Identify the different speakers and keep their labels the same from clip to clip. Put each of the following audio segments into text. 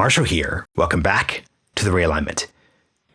Speaker 1: Marshall here. Welcome back to the Realignment.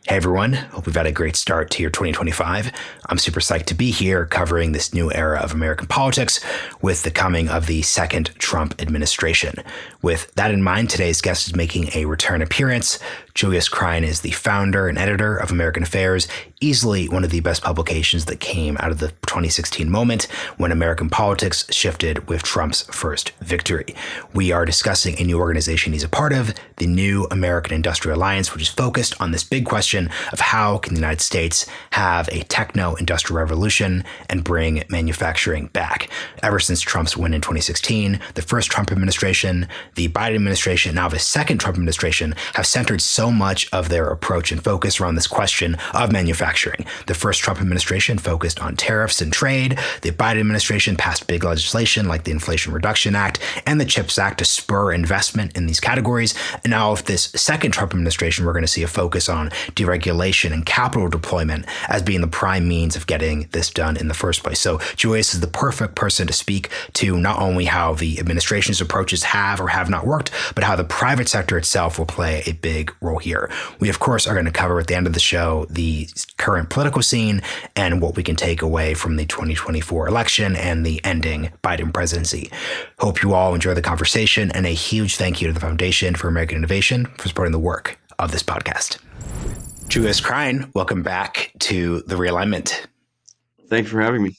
Speaker 1: Hey everyone, hope we've had a great start to your 2025. I'm super psyched to be here covering this new era of American politics with the coming of the second Trump administration. With that in mind, today's guest is making a return appearance. Julius Krein is the founder and editor of American Affairs, easily one of the best publications that came out of the 2016 moment when American politics shifted with Trump's first victory. We are discussing a new organization he's a part of, the New American Industrial Alliance, which is focused on this big question of how can the United States have a techno-industrial revolution and bring manufacturing back. Ever since Trump's win in 2016, the first Trump administration, the Biden administration, now the second Trump administration have centered so much of their approach and focus around this question of manufacturing. The first Trump administration focused on tariffs and trade. The Biden administration passed big legislation like the Inflation Reduction Act and the CHIPS Act to spur investment in these categories. And now with this second Trump administration, we're going to see a focus on deregulation and capital deployment as being the prime means of getting this done in the first place. So Julius is the perfect person to speak to not only how the administration's approaches have or have not worked, but how the private sector itself will play a big role here. We, of course, are going to cover at the end of the show the current political scene and what we can take away from the 2024 election and the ending Biden presidency. Hope you all enjoy the conversation, and a huge thank you to the Foundation for American Innovation for supporting the work of this podcast. Julius Krein, welcome back to the Realignment.
Speaker 2: Thanks for having me.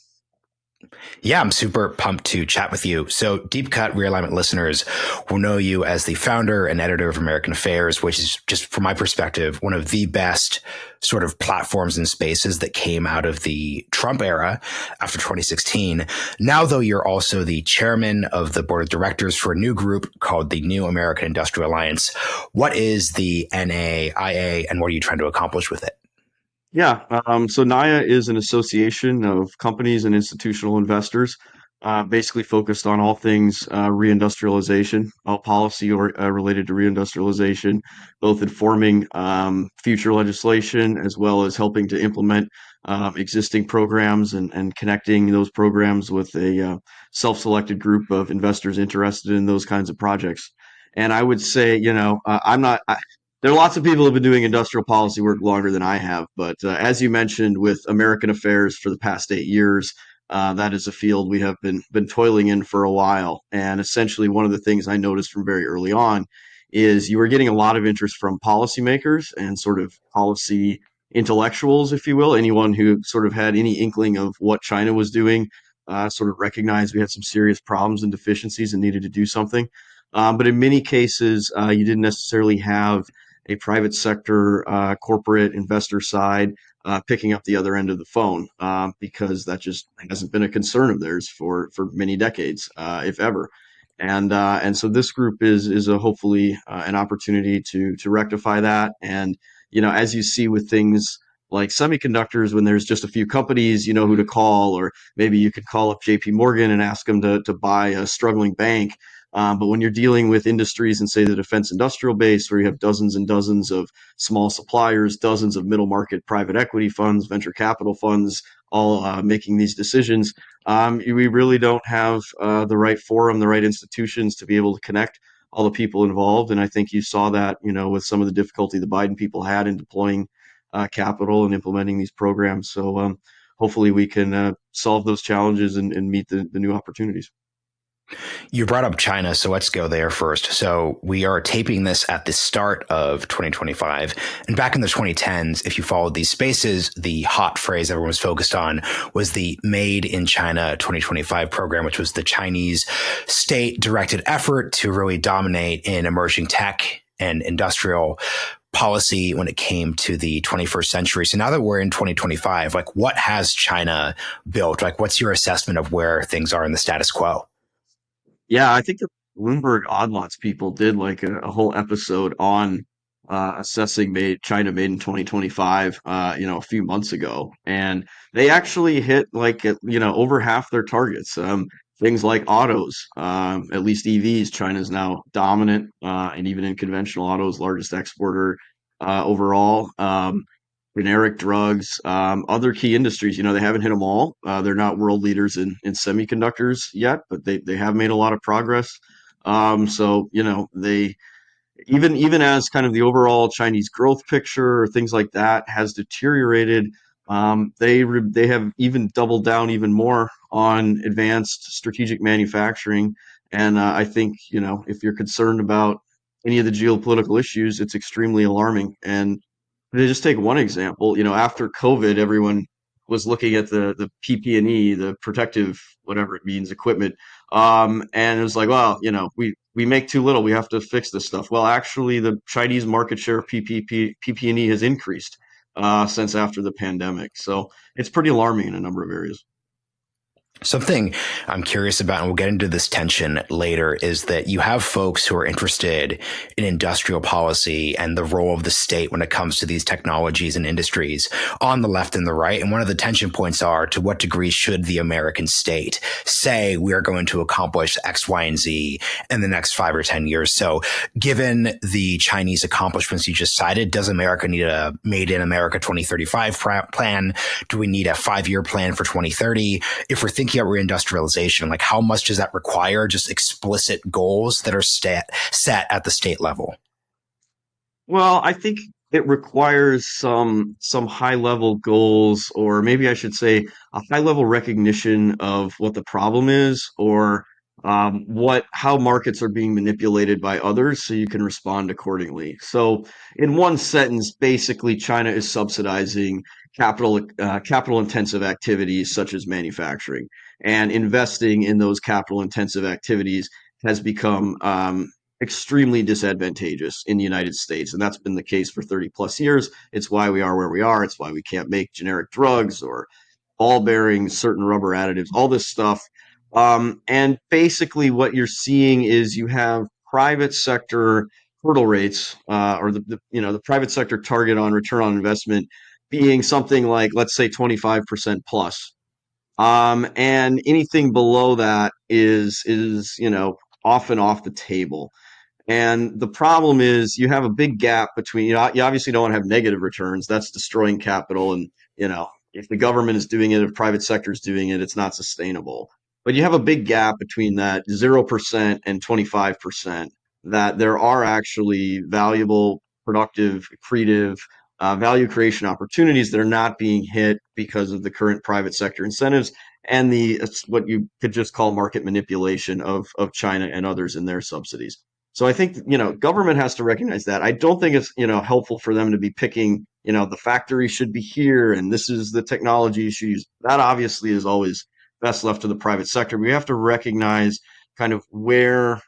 Speaker 1: Yeah, I'm super pumped to chat with you. So Deep Cut Realignment listeners will know you as the founder and editor of American Affairs, which is just from my perspective, one of the best sort of platforms and spaces that came out of the Trump era after 2016. Now, though, you're also the chairman of the board of directors for a new group called the New American Industrial Alliance. What is the NAIA and what are you trying to accomplish with it?
Speaker 2: Yeah, so NAIA is an association of companies and institutional investors, basically focused on all things reindustrialization, all policy or related to reindustrialization, both informing future legislation as well as helping to implement existing programs and connecting those programs with a self-selected group of investors interested in those kinds of projects. And I would say, I'm not. There are lots of people who have been doing industrial policy work longer than I have, but as you mentioned, with American Affairs for the past 8 years, that is a field we have been toiling in for a while. And essentially, one of the things I noticed from very early on is you were getting a lot of interest from policymakers and sort of policy intellectuals, if you will. Anyone who sort of had any inkling of what China was doing, sort of recognized we had some serious problems and deficiencies and needed to do something. But in many cases, you didn't necessarily have a private sector, corporate investor side picking up the other end of the phone because that just hasn't been a concern of theirs for many decades, if ever. And so this group is a hopefully an opportunity to rectify that. And as you see with things like semiconductors, when there's just a few companies, you know who to call, or maybe you could call up JP Morgan and ask them to buy a struggling bank. But when you're dealing with industries and say the defense industrial base, where you have dozens and dozens of small suppliers, dozens of middle market private equity funds, venture capital funds, all making these decisions, we really don't have the right forum, the right institutions to be able to connect all the people involved. And I think you saw that, with some of the difficulty the Biden people had in deploying capital and implementing these programs. So hopefully we can solve those challenges and meet the new opportunities.
Speaker 1: You brought up China, so let's go there first. So we are taping this at the start of 2025. And back in the 2010s, if you followed these spaces, the hot phrase everyone was focused on was the Made in China 2025 program, which was the Chinese state-directed effort to really dominate in emerging tech and industrial policy when it came to the 21st century. So now that we're in 2025, what has China built? What's your assessment of where things are in the status quo?
Speaker 2: Yeah, I think the Bloomberg Odd Lots people did like a whole episode on assessing China made in 2025, a few months ago, and they actually hit over half their targets. Things like autos, at least EVs, China's now dominant, and even in conventional autos, largest exporter overall. Generic drugs, other key industries, they haven't hit them all. They're not world leaders in semiconductors yet, but they have made a lot of progress. So, they even as kind of the overall Chinese growth picture or things like that has deteriorated, they have even doubled down even more on advanced strategic manufacturing. And I think, if you're concerned about any of the geopolitical issues, it's extremely alarming. And to just take one example, after COVID, everyone was looking at the PP&E, the protective, whatever it means, equipment, and it was like, well, we make too little, we have to fix this stuff. Well, actually, the Chinese market share of PP&E has increased since after the pandemic, so it's pretty alarming in a number of areas.
Speaker 1: Something I'm curious about, and we'll get into this tension later, is that you have folks who are interested in industrial policy and the role of the state when it comes to these technologies and industries on the left and the right. And one of the tension points are, to what degree should the American state say we are going to accomplish X, Y, and Z in the next 5 or 10 years? So given the Chinese accomplishments you just cited, does America need a Made in America 2035 plan? Do we need a 5-year plan for 2030? If we're thinking about reindustrialization, like how much does that require just explicit goals that are set at the state level?
Speaker 2: Well, I think it requires some high level goals, or maybe I should say a high level recognition of what the problem is, or what how markets are being manipulated by others, so you can respond accordingly. So, in one sentence, basically, China is subsidizing capital intensive activities such as manufacturing, and investing in those capital intensive activities has become extremely disadvantageous in the United States. And that's been the case for 30 plus years. It's why we are where we are. It's why we can't make generic drugs or ball bearings, certain rubber additives, all this stuff. And basically, what you're seeing is you have private sector hurdle rates, or the private sector target on return on investment being something like, let's say, 25% plus. And anything below that is often off the table. And the problem is you have a big gap between, you obviously don't want to have negative returns. That's destroying capital. And, if the government is doing it, if private sector is doing it, it's not sustainable. But you have a big gap between that 0% and 25%, that there are actually valuable, productive, accretive, value creation opportunities that are not being hit because of the current private sector incentives and it's what you could just call market manipulation of China and others in their subsidies. So I think, government has to recognize that. I don't think it's, helpful for them to be picking, the factory should be here and this is the technology you should use. That obviously is always best left to the private sector. We have to recognize kind of where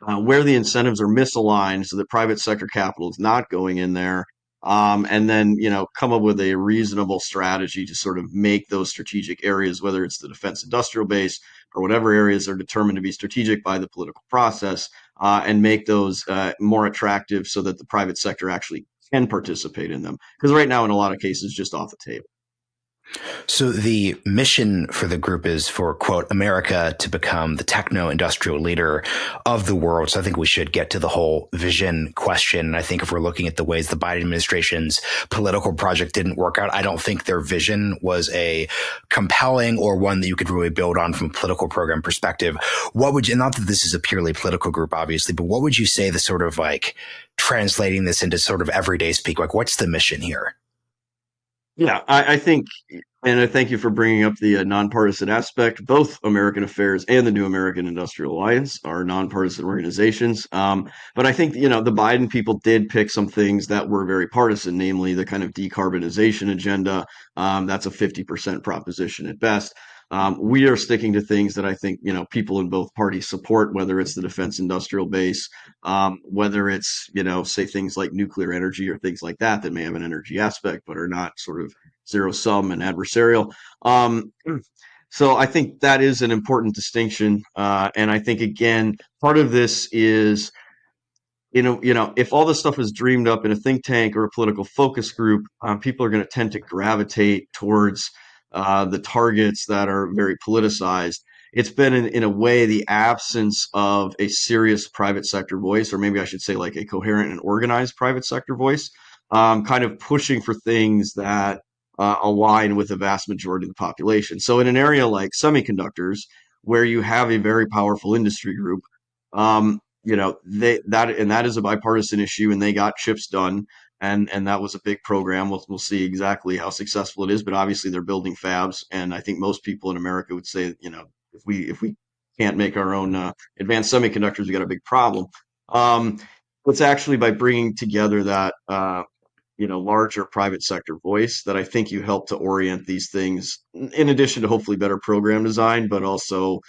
Speaker 2: the incentives are misaligned so that private sector capital is not going in there. And then, come up with a reasonable strategy to sort of make those strategic areas, whether it's the defense industrial base or whatever areas are determined to be strategic by the political process, and make those more attractive so that the private sector actually can participate in them. Because right now, in a lot of cases, just off the table.
Speaker 1: So the mission for the group is for, quote, America to become the techno-industrial leader of the world. So I think we should get to the whole vision question. And I think if we're looking at the ways the Biden administration's political project didn't work out, I don't think their vision was a compelling or one that you could really build on from a political program perspective. What would you, not that this is a purely political group, obviously, but what would you say the sort of like translating this into sort of everyday speak, like what's the mission here?
Speaker 2: Yeah, I think, and I thank you for bringing up the nonpartisan aspect. Both American Affairs and the New American Industrial Alliance are nonpartisan organizations. But I think, the Biden people did pick some things that were very partisan, namely the kind of decarbonization agenda. That's a 50% proposition at best. We are sticking to things that I think, people in both parties support, whether it's the defense industrial base, whether it's, say things like nuclear energy or things like that may have an energy aspect, but are not sort of zero sum and adversarial. Um, so I think that is an important distinction. And I think, again, part of this is, if all this stuff is dreamed up in a think tank or a political focus group, people are going to tend to gravitate towards the targets that are very politicized. It's been, in a way, the absence of a serious private sector voice, or maybe I should say like a coherent and organized private sector voice, kind of pushing for things that align with the vast majority of the population. So in an area like semiconductors, where you have a very powerful industry group, that is a bipartisan issue, and they got chips done, and that was a big program. We'll see exactly how successful it is, but obviously they're building fabs, and I think most people in America would say, if we can't make our own advanced semiconductors, we got a big problem. Um, it's actually by bringing together that larger private sector voice that I think you help to orient these things, in addition to hopefully better program design, but also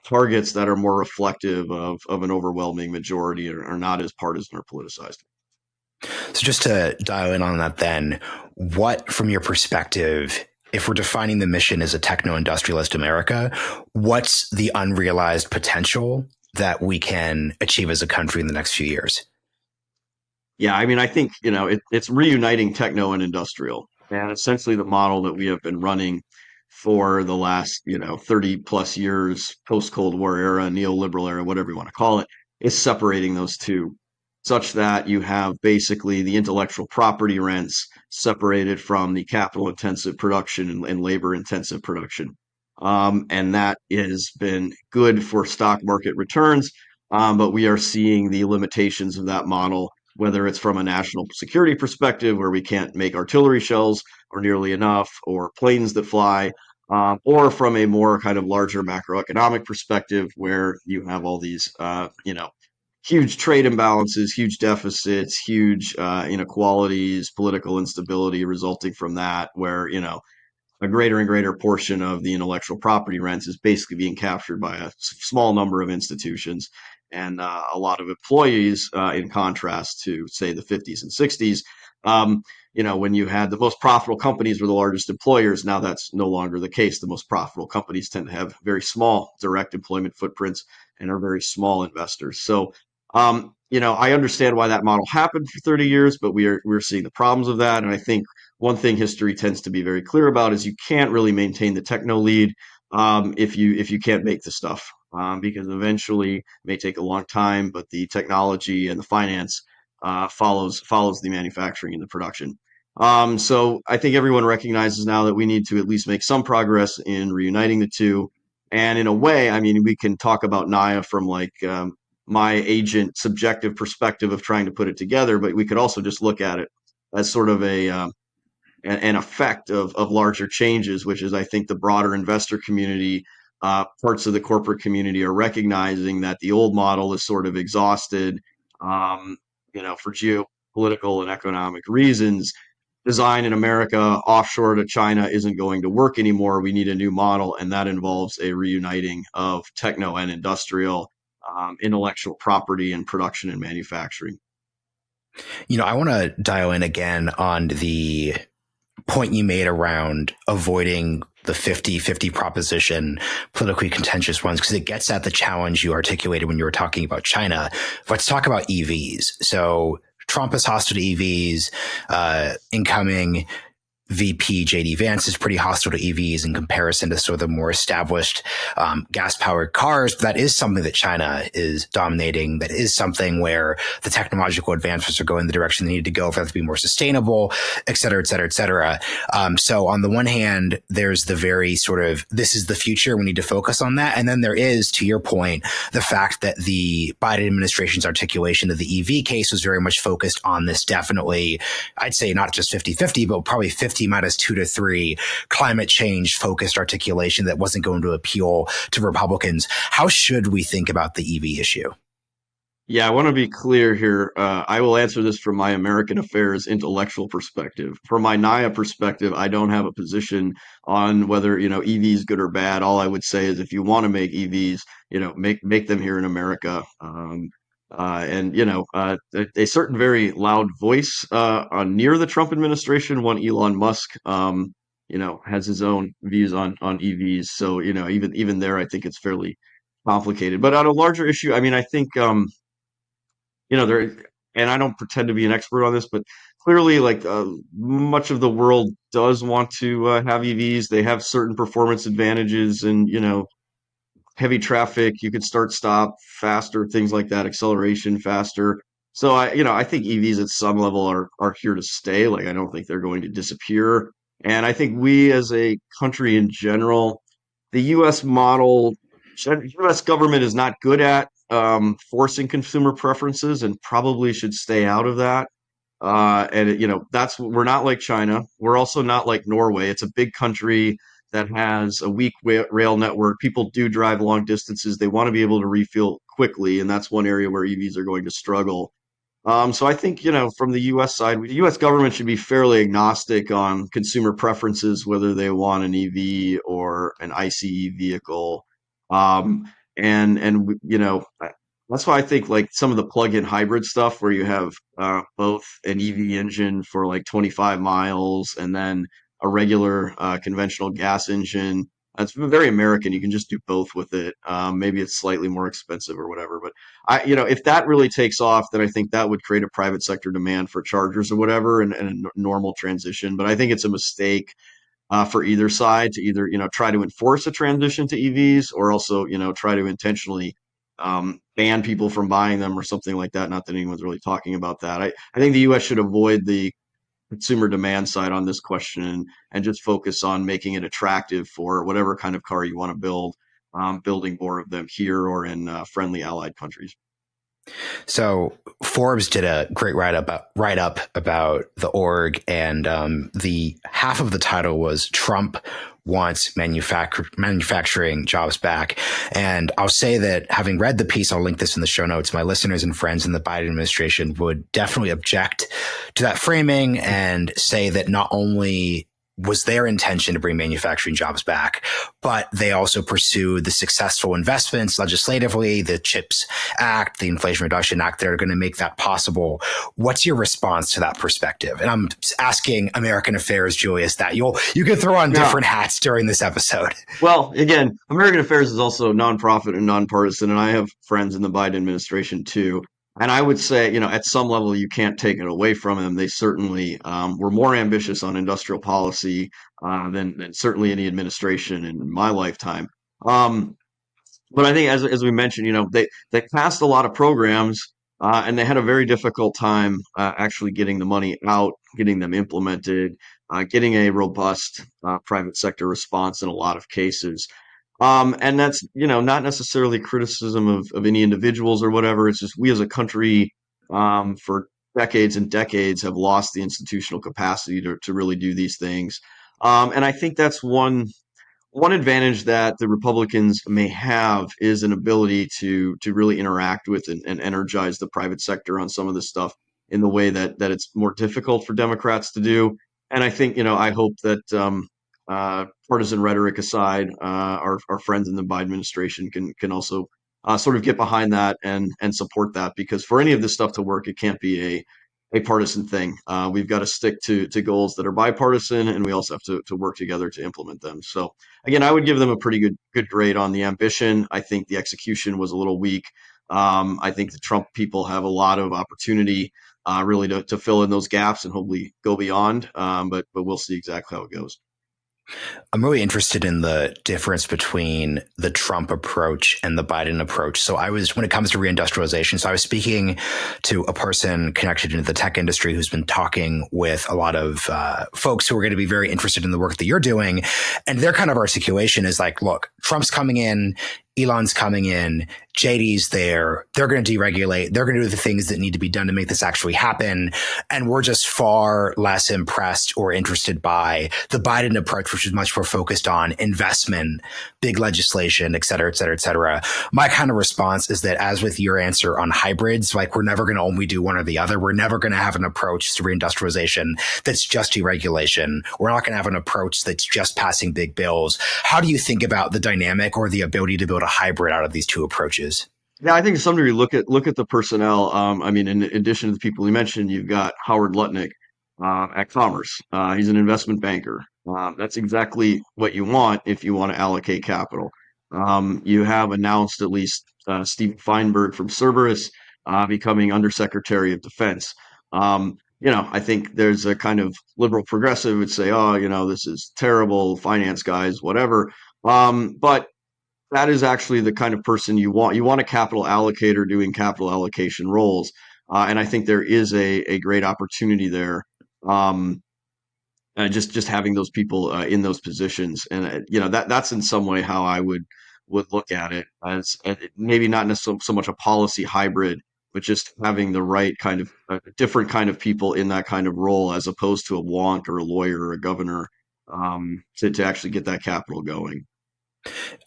Speaker 2: targets that are more reflective of an overwhelming majority, or are not as partisan or politicized.
Speaker 1: So just to dial in on that then, what, from your perspective, if we're defining the mission as a techno-industrialist America, what's the unrealized potential that we can achieve as a country in the next few years?
Speaker 2: Yeah, I mean, I think, it's reuniting techno and industrial. And essentially the model that we have been running for the last, 30 plus years, post Cold War era, neoliberal era, whatever you want to call it, is separating those two, such that you have basically the intellectual property rents separated from the capital intensive production and labor intensive production. And that has been good for stock market returns. But we are seeing the limitations of that model, whether it's from a national security perspective, where we can't make artillery shells or nearly enough, or planes that fly, or from a more kind of larger macroeconomic perspective, where you have all these, huge trade imbalances, huge deficits, huge inequalities, political instability resulting from that, where, a greater and greater portion of the intellectual property rents is basically being captured by a small number of institutions and a lot of employees, in contrast to, say, the 50s and 60s. When you had the most profitable companies were the largest employers, now that's no longer the case. The most profitable companies tend to have very small direct employment footprints and are very small investors. So, I understand why that model happened for 30 years, but we're seeing the problems of that. And I think one thing history tends to be very clear about is you can't really maintain the techno lead, if you can't make the stuff, because eventually it may take a long time, but the technology and the finance follows the manufacturing and the production. So I think everyone recognizes now that we need to at least make some progress in reuniting the two. And in a way, I mean, we can talk about NAIA from like, my agent subjective perspective of trying to put it together, but we could also just look at it as sort of an effect of larger changes, which is, I think, the broader investor community, parts of the corporate community are recognizing that the old model is sort of exhausted, um, for geopolitical and economic reasons. Design in America offshore to China isn't going to work anymore. We need a new model, and that involves a reuniting of techno and industrial, intellectual property and production and manufacturing.
Speaker 1: I want to dial in again on the point you made around avoiding the 50-50 proposition, politically contentious ones, because it gets at the challenge you articulated when you were talking about China. Let's talk about EVs. So Trump is hostile to EVs. Incoming VP JD Vance is pretty hostile to EVs in comparison to sort of the more established gas-powered cars. But that is something that China is dominating. That is something where the technological advancements are going the direction they need to go for that to be more sustainable, et cetera, et cetera, et cetera. So on the one hand, there's the very sort of, this is the future, we need to focus on that. And then there is, to your point, the fact that the Biden administration's articulation of the EV case was very much focused on this, definitely, I'd say not just 50-50, but probably 50 minus 2 to 3 climate change focused articulation that wasn't going to appeal to Republicans. How should we think about the EV issue?
Speaker 2: Yeah, I want to be clear here. I will answer this from my American affairs intellectual perspective. From my NAIA perspective, I don't have a position on whether, EV is good or bad. All I would say is if you want to make EVs, make them here in America. And a certain very loud voice near the Trump administration, one Elon Musk, has his own views on EVs. So, even there, I think it's fairly complicated. But on a larger issue, I mean, I think, there, and I don't pretend to be an expert on this, but clearly, like, much of the world does want to have EVs. They have certain performance advantages, and heavy traffic, you could start stop faster, things like that, acceleration faster. So I think EVs at some level are here to stay. Like, I don't think they're going to disappear. And I think we as a country in general, the US model, US government is not good at forcing consumer preferences and probably should stay out of that. That's we're not like China. We're also not like Norway. It's a big country that has a weak rail network. People do drive long distances. They want to be able to refuel quickly, and that's one area where EVs are going to struggle. So I think, from the US side, the US government should be fairly agnostic on consumer preferences, whether they want an EV or an ICE vehicle. Um, that's why I think like some of the plug-in hybrid stuff where you have both an EV engine for like 25 miles and then a regular conventional gas engine. It's very American. You can just do both with it. Maybe it's slightly more expensive or whatever, but if that really takes off, then I think that would create a private sector demand for chargers or whatever and a normal transition. But I think it's a mistake for either side to either, try to enforce a transition to EVs or also, try to intentionally ban people from buying them or something like that. Not that anyone's really talking about that. I think the US should avoid the consumer demand side on this question and just focus on making it attractive for whatever kind of car you want to build, building more of them here or in friendly allied countries.
Speaker 1: So Forbes did a great write up about the org, and the half of the title was Trump wants manufacturing jobs back. And I'll say that having read the piece, I'll link this in the show notes. My listeners and friends in the Biden administration would definitely object to that framing and say that not only was their intention to bring manufacturing jobs back, but they also pursued the successful investments legislatively, the CHIPS Act, the Inflation Reduction Act, that are going to make that possible. What's your response to that perspective? And I'm asking American Affairs, Julius, that you can throw on different hats during this episode.
Speaker 2: Well, again, American Affairs is also nonprofit and nonpartisan, and I have friends in the Biden administration too. And I would say, at some level, you can't take it away from them. They certainly were more ambitious on industrial policy than certainly any administration in my lifetime. Um, but I think, as we mentioned, they passed a lot of programs, and they had a very difficult time actually getting the money out, getting them implemented, getting a robust private sector response in a lot of cases. And that's, not necessarily criticism of any individuals or whatever. It's just we as a country, for decades and decades have lost the institutional capacity to really do these things. And I think that's one advantage that the Republicans may have is an ability to really interact with and energize the private sector on some of this stuff in the way that it's more difficult for Democrats to do. And I think, I hope that partisan rhetoric aside, our friends in the Biden administration can also sort of get behind that and support that, because for any of this stuff to work, it can't be a partisan thing. We've got to stick to goals that are bipartisan, and we also have to work together to implement them. So again, I would give them a pretty good grade on the ambition. I think the execution was a little weak. I think the Trump people have a lot of opportunity really to fill in those gaps and hopefully go beyond. But we'll see exactly how it goes.
Speaker 1: I'm really interested in the difference between the Trump approach and the Biden approach. So when it comes to reindustrialization, so I was speaking to a person connected into the tech industry who's been talking with a lot of folks who are going to be very interested in the work that you're doing. And their kind of articulation is like, look, Trump's coming in, Elon's coming in, JD's there, they're going to deregulate, they're going to do the things that need to be done to make this actually happen. And we're just far less impressed or interested by the Biden approach, which is much more focused on investment, big legislation, et cetera, et cetera, et cetera. My kind of response is that, as with your answer on hybrids, like we're never going to only do one or the other. We're never going to have an approach to reindustrialization that's just deregulation. We're not going to have an approach that's just passing big bills. How do you think about the dynamic or the ability to build a hybrid out of these two approaches?
Speaker 2: Yeah, I think to some degree, look at the personnel. I mean, in addition to the people you mentioned, you've got Howard Lutnick at Commerce. He's an investment banker. That's exactly what you want if you want to allocate capital. You have announced at least Stephen Feinberg from Cerberus becoming Undersecretary of Defense. I think there's a kind of liberal progressive would say, oh, this is terrible, finance guys, whatever. But that is actually the kind of person you want. You want a capital allocator doing capital allocation roles. And I think there is a great opportunity there. Um, just having those people in those positions, and that's in some way how I would would look at it as maybe not necessarily so much a policy hybrid, but just having the right kind of different kind of people in that kind of role, as opposed to a wonk or a lawyer or a governor, to actually get that capital going.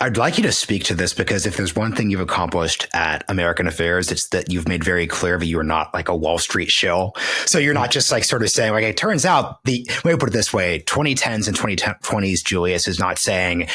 Speaker 1: I'd like you to speak to this because if there's one thing you've accomplished at American Affairs, it's that you've made very clear that you are not like a Wall Street shill. So you're not just like sort of saying, like, it turns out let me put it this way, 2010s and 2020s, Julius is not saying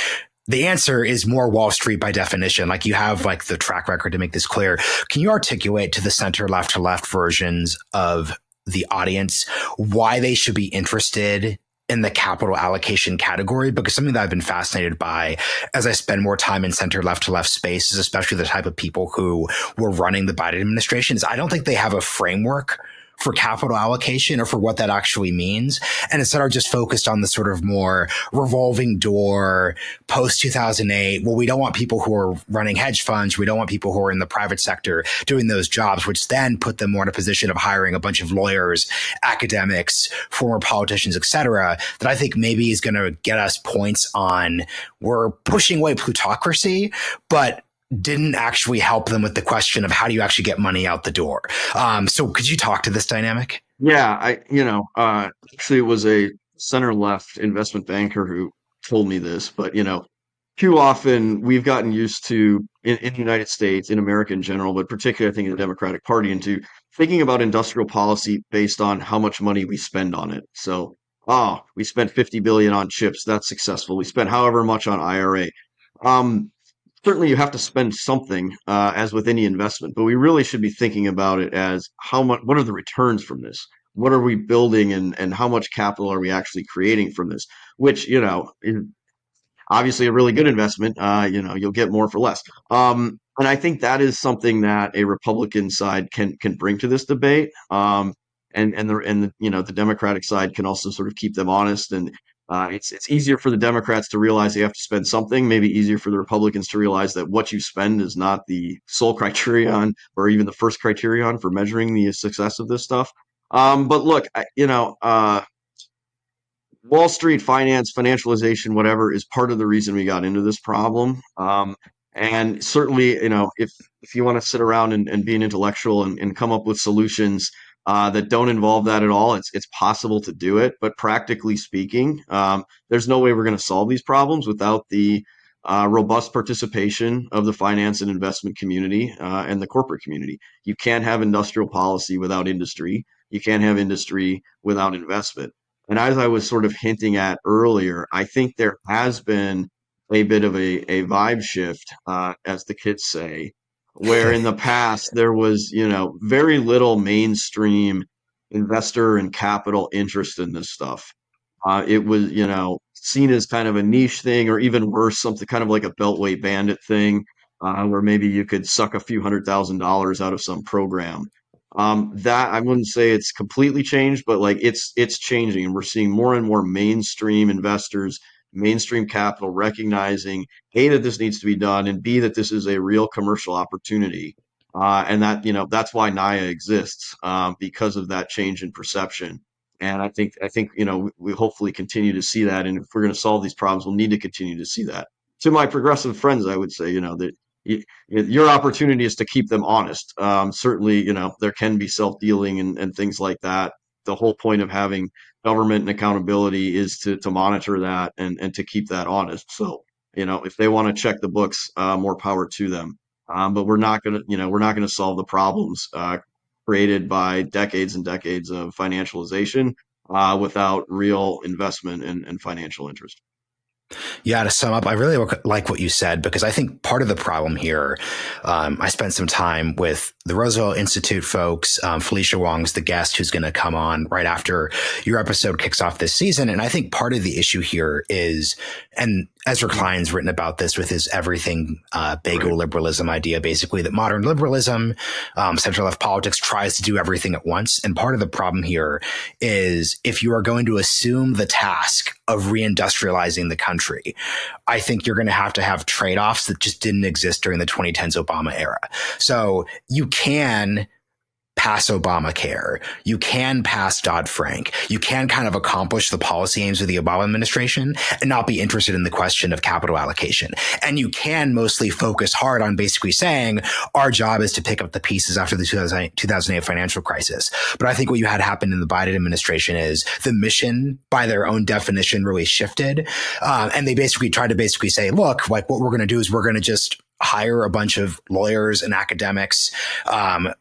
Speaker 1: the answer is more Wall Street by definition. Like you have like the track record to make this clear. Can you articulate to the center left to left versions of the audience why they should be interested in the capital allocation category? Because something that I've been fascinated by as I spend more time in center left to left spaces, especially the type of people who were running the Biden administration, is I don't think they have a framework for capital allocation or for what that actually means. And instead are just focused on the sort of more revolving door post 2008. Well, we don't want people who are running hedge funds. We don't want people who are in the private sector doing those jobs, which then put them more in a position of hiring a bunch of lawyers, academics, former politicians, et cetera, that I think maybe is going to get us points on we're pushing away plutocracy, but didn't actually help them with the question of how do you actually get money out the door. So could you talk to this dynamic?
Speaker 2: Yeah, actually, it was a center left investment banker who told me this, but too often we've gotten used to in the United States, in America in general, but particularly I think in the Democratic Party, into thinking about industrial policy based on how much money we spend on it. So, we spent 50 billion on chips, that's successful. We spent however much on IRA. Um, Certainly you have to spend something, as with any investment, but we really should be thinking about it as what are the returns from this? What are we building, and how much capital are we actually creating from this? Which, is obviously a really good investment. You'll get more for less. And I think that is something that a Republican side can bring to this debate. And the Democratic side can also sort of keep them honest. And it's easier for the Democrats to realize they have to spend something. Maybe easier for the Republicans to realize that what you spend is not the sole criterion or even the first criterion for measuring the success of this stuff. But look, Wall Street finance, financialization, whatever, is part of the reason we got into this problem. And certainly, if you want to sit around and be an intellectual and come up with solutions that don't involve that at all, it's possible to do it. But practically speaking, there's no way we're going to solve these problems without the robust participation of the finance and investment community and the corporate community. You can't have industrial policy without industry. You can't have industry without investment. And as I was sort of hinting at earlier, I think there has been a bit of a vibe shift, as the kids say, where in the past there was, very little mainstream investor and capital interest in this stuff. It was, seen as kind of a niche thing, or even worse, something kind of like a Beltway Bandit thing, where maybe you could suck a few $100,000 out of some program. That I wouldn't say it's completely changed, but like it's changing, and we're seeing more and more mainstream investors, mainstream capital recognizing A, that this needs to be done, and B, that this is a real commercial opportunity. And that, that's why NAIA exists, because of that change in perception. And I think, we hopefully continue to see that. And if we're going to solve these problems, we'll need to continue to see that. To my progressive friends, I would say, that your opportunity is to keep them honest. Certainly, there can be self-dealing and things like that. The whole point of having government and accountability is to monitor that and to keep that honest. So, if they want to check the books, more power to them. But we're not gonna solve the problems created by decades and decades of financialization without real investment and financial interest.
Speaker 1: Yeah, to sum up, I really like what you said because I think part of the problem here, I spent some time with the Roosevelt Institute folks. Felicia Wong's the guest who's going to come on right after your episode kicks off this season. And I think part of the issue here is, and Ezra Klein's written about this with his everything bagel
Speaker 2: Right.
Speaker 1: liberalism idea, basically that modern liberalism, center left politics tries to do everything at once. And part of the problem here is if you are going to assume the task of reindustrializing the country, I think you're going to have trade-offs that just didn't exist during the 2010s Obama era. So you can pass Obamacare. You can pass Dodd-Frank. You can kind of accomplish the policy aims of the Obama administration and not be interested in the question of capital allocation. And you can mostly focus hard on basically saying our job is to pick up the pieces after the 2008 financial crisis. But I think what you had happen in the Biden administration is the mission, by their own definition, really shifted. And they basically tried to basically say, look, like what we're going to do is we're going to just hire a bunch of lawyers and academics,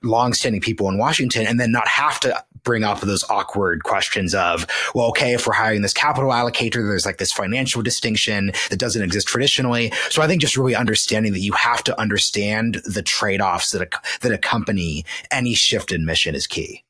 Speaker 1: longstanding people in Washington, and then not have to bring up those awkward questions of, well, okay, if we're hiring this capital allocator, there's like this financial distinction that doesn't exist traditionally. So I think just really understanding that you have to understand the trade-offs that accompany any shift in mission is key.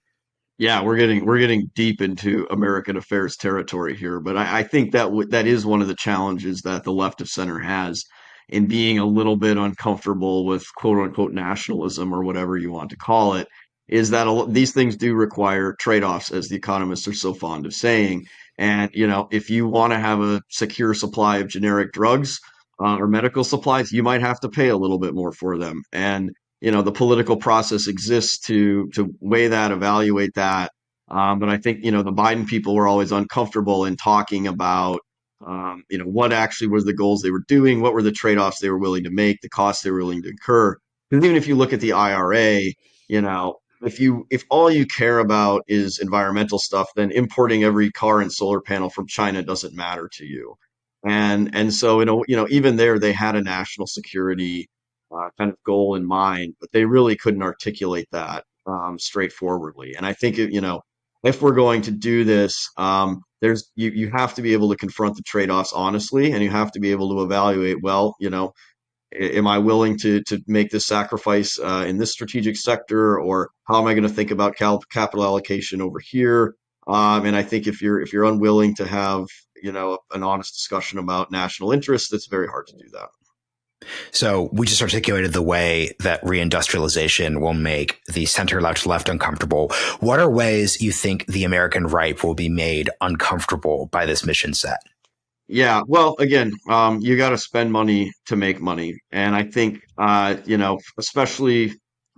Speaker 2: Yeah, we're getting deep into American affairs territory here, but I think that is one of the challenges that the left of center has in being a little bit uncomfortable with quote unquote nationalism or whatever you want to call it, is that these things do require trade-offs, as the economists are so fond of saying. And if you want to have a secure supply of generic drugs or medical supplies, you might have to pay a little bit more for them. And the political process exists to weigh that, evaluate that. But I think the Biden people were always uncomfortable in talking about what actually was the goals they were doing, what were the trade-offs they were willing to make, the costs they were willing to incur. Because even if you look at the IRA, if all you care about is environmental stuff, then importing every car and solar panel from China doesn't matter to you. And so even there they had a national security kind of goal in mind, but they really couldn't articulate that straightforwardly. And I think if we're going to do this, you have to be able to confront the trade-offs honestly, and you have to be able to evaluate, well, am I willing to make this sacrifice in this strategic sector, or how am I going to think about capital allocation over here? And I think if you're unwilling to have an honest discussion about national interests, it's very hard to do that.
Speaker 1: So we just articulated the way that reindustrialization will make the center left uncomfortable. What are ways you think the American right will be made uncomfortable by this mission set?
Speaker 2: Yeah, well, again, you got to spend money to make money. And I think, especially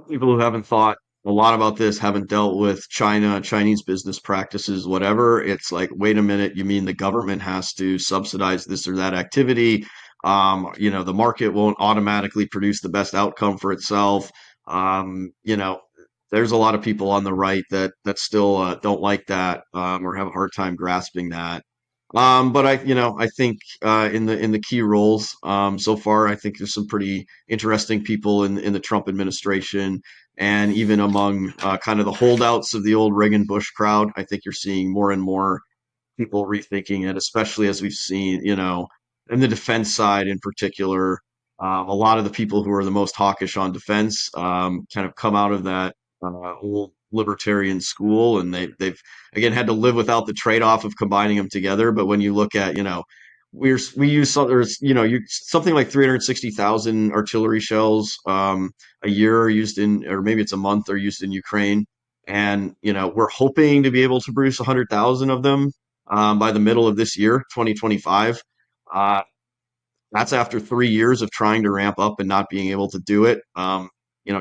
Speaker 2: people who haven't thought a lot about this, haven't dealt with Chinese business practices, whatever. It's like, wait a minute, you mean the government has to subsidize this or that activity? The market won't automatically produce the best outcome for itself. There's a lot of people on the right that still don't like that or have a hard time grasping that. But I think in the key roles so far, I think there's some pretty interesting people in the Trump administration, and even among kind of the holdouts of the old Reagan Bush crowd. I think you're seeing more and more people rethinking it, especially as we've seen, in the defense side in particular. A lot of the people who are the most hawkish on defense kind of come out of that old libertarian school, and they've again had to live without the trade-off of combining them together. But when you look at, we use something like 360,000 artillery shells a year used in, or maybe it's a month, are used in Ukraine. And, we're hoping to be able to produce 100,000 of them by the middle of this year, 2025. That's after 3 years of trying to ramp up and not being able to do it.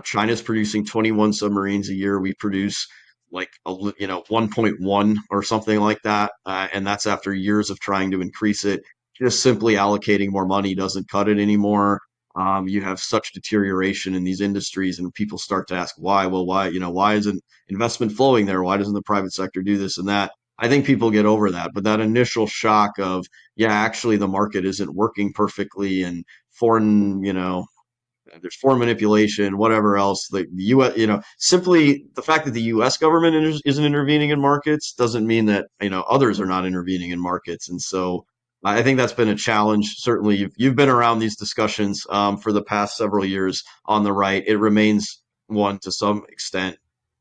Speaker 2: China's producing 21 submarines a year. We produce like 1.1 or something like that, and that's after years of trying to increase it. Just simply allocating more money doesn't cut it anymore. You have such deterioration in these industries, and people start to ask why. Well, why isn't investment flowing there? Why doesn't the private sector do this and that? I think people get over that, but that initial shock of, yeah, actually the market isn't working perfectly, and foreign, there's foreign manipulation, whatever else. The U.S., simply the fact that the U.S. government isn't intervening in markets doesn't mean that others are not intervening in markets. And so I think that's been a challenge. Certainly, you've been around these discussions for the past several years on the right. It remains one to some extent,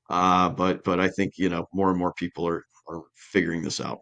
Speaker 2: but I think more and more people are figuring this out.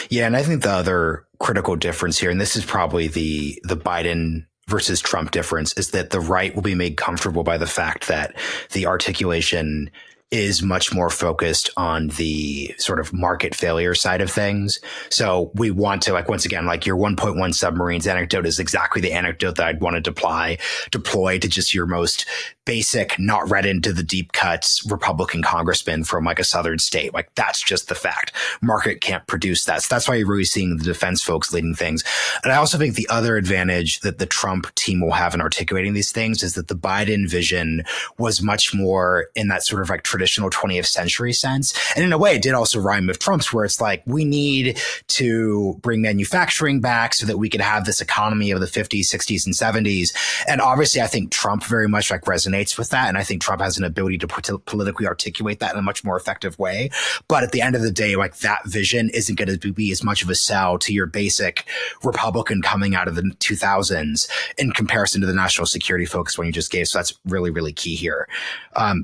Speaker 1: Yeah, and I think the other critical difference here, and this is probably the Biden versus Trump difference, is that the right will be made comfortable by the fact that the articulation is much more focused on the sort of market failure side of things. So we want to, once again, your 1.1 submarines anecdote is exactly the anecdote that I'd want to deploy to just your most basic, not read into the deep cuts Republican congressman from like a southern state. Like that's just the fact. Market can't produce that. So that's why you're really seeing the defense folks leading things. And I also think the other advantage that the Trump team will have in articulating these things is that the Biden vision was much more in that sort of like traditional 20th century sense. And in a way, it did also rhyme with Trump's, where it's like, we need to bring manufacturing back so that we could have this economy of the 50s, 60s, and 70s. And obviously, I think Trump very much like resonates with that. And I think Trump has an ability to politically articulate that in a much more effective way. But at the end of the day, like that vision isn't going to be as much of a sell to your basic Republican coming out of the 2000s in comparison to the national security focus one you just gave. So that's really, really key here.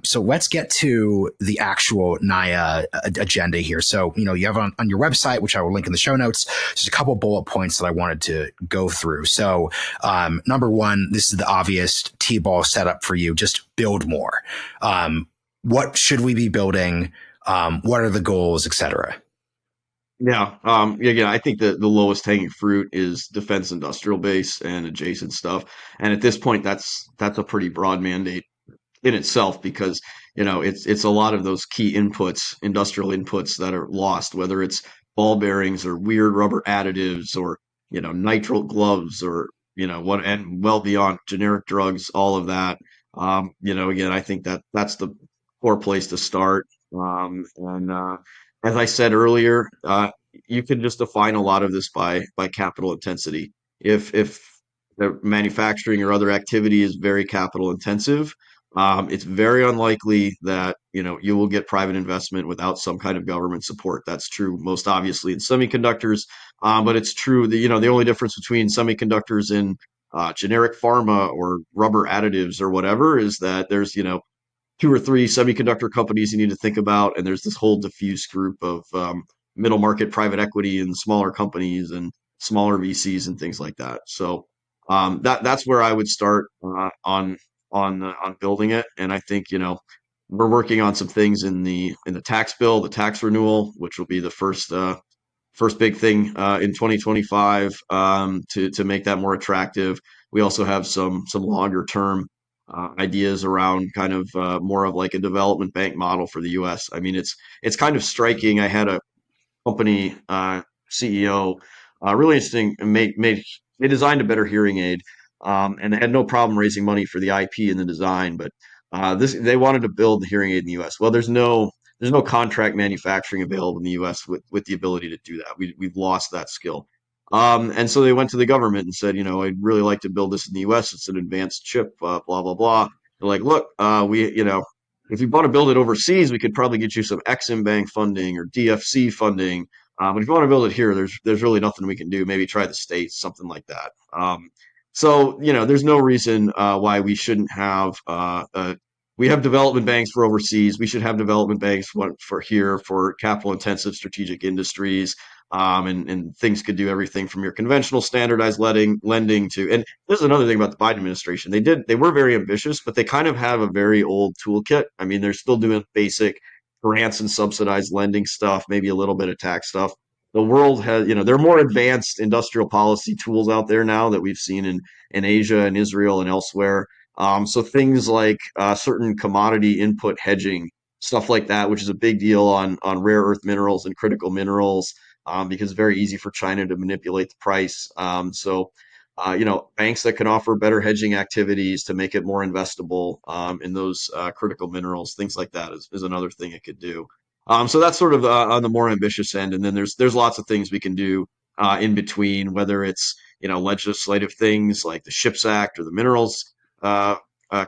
Speaker 1: So let's get to the actual NAIA agenda here. So, you have on your website, which I will link in the show notes, just a couple bullet points that I wanted to go through. So number one, this is the obvious T-ball setup for you. Just build more. What should we be building? What are the goals, et cetera?
Speaker 2: Yeah. Again, I think that the lowest hanging fruit is defense industrial base and adjacent stuff. And at this point, that's a pretty broad mandate in itself, because it's a lot of those key inputs, industrial inputs, that are lost, whether it's ball bearings or weird rubber additives, or nitrile gloves, or what, and well beyond generic drugs, all of that. Again, I think that that's the poor place to start. And As I said earlier, you can just define a lot of this by capital intensity. If the manufacturing or other activity is very capital intensive, it's very unlikely that you will get private investment without some kind of government support. That's true most obviously in semiconductors, but it's true that the only difference between semiconductors and generic pharma or rubber additives or whatever is that there's two or three semiconductor companies you need to think about, and there's this whole diffuse group of middle market private equity and smaller companies and smaller VCs and things like that. So that's where I would start on building it. And I think we're working on some things in the tax bill, the tax renewal, which will be the first big thing in 2025, to make that more attractive. We also have some longer term ideas around kind of more of like a development bank model for the U.S. I mean, it's kind of striking. I had a company CEO, really interesting, and they designed a better hearing aid, and they had no problem raising money for the IP and the design, but this they wanted to build the hearing aid in the U.S. Well, there's no contract manufacturing available in the U.S. with the ability to do that. We've lost that skill. And so they went to the government and said, I'd really like to build this in the U.S. It's an advanced chip, blah blah blah. They're like, look, if you want to build it overseas, we could probably get you some Exim Bank funding or DFC funding. But if you want to build it here, there's really nothing we can do. Maybe try the States, something like that. So there's no reason why we shouldn't have. We have development banks for overseas. We should have development banks for here for capital intensive strategic industries. And things could do everything from your conventional standardized lending to, and this is another thing about the Biden administration. They were very ambitious, but they kind of have a very old toolkit. I mean, they're still doing basic grants and subsidized lending stuff, maybe a little bit of tax stuff. The world has, there are more advanced industrial policy tools out there now that we've seen in Asia and Israel and elsewhere. So things like certain commodity input hedging, stuff like that, which is a big deal on rare earth minerals and critical minerals, because it's very easy for China to manipulate the price. Banks that can offer better hedging activities to make it more investable in those critical minerals, things like that is another thing it could do. So that's sort of on the more ambitious end, and then there's lots of things we can do in between, whether it's legislative things like the CHIPS Act or the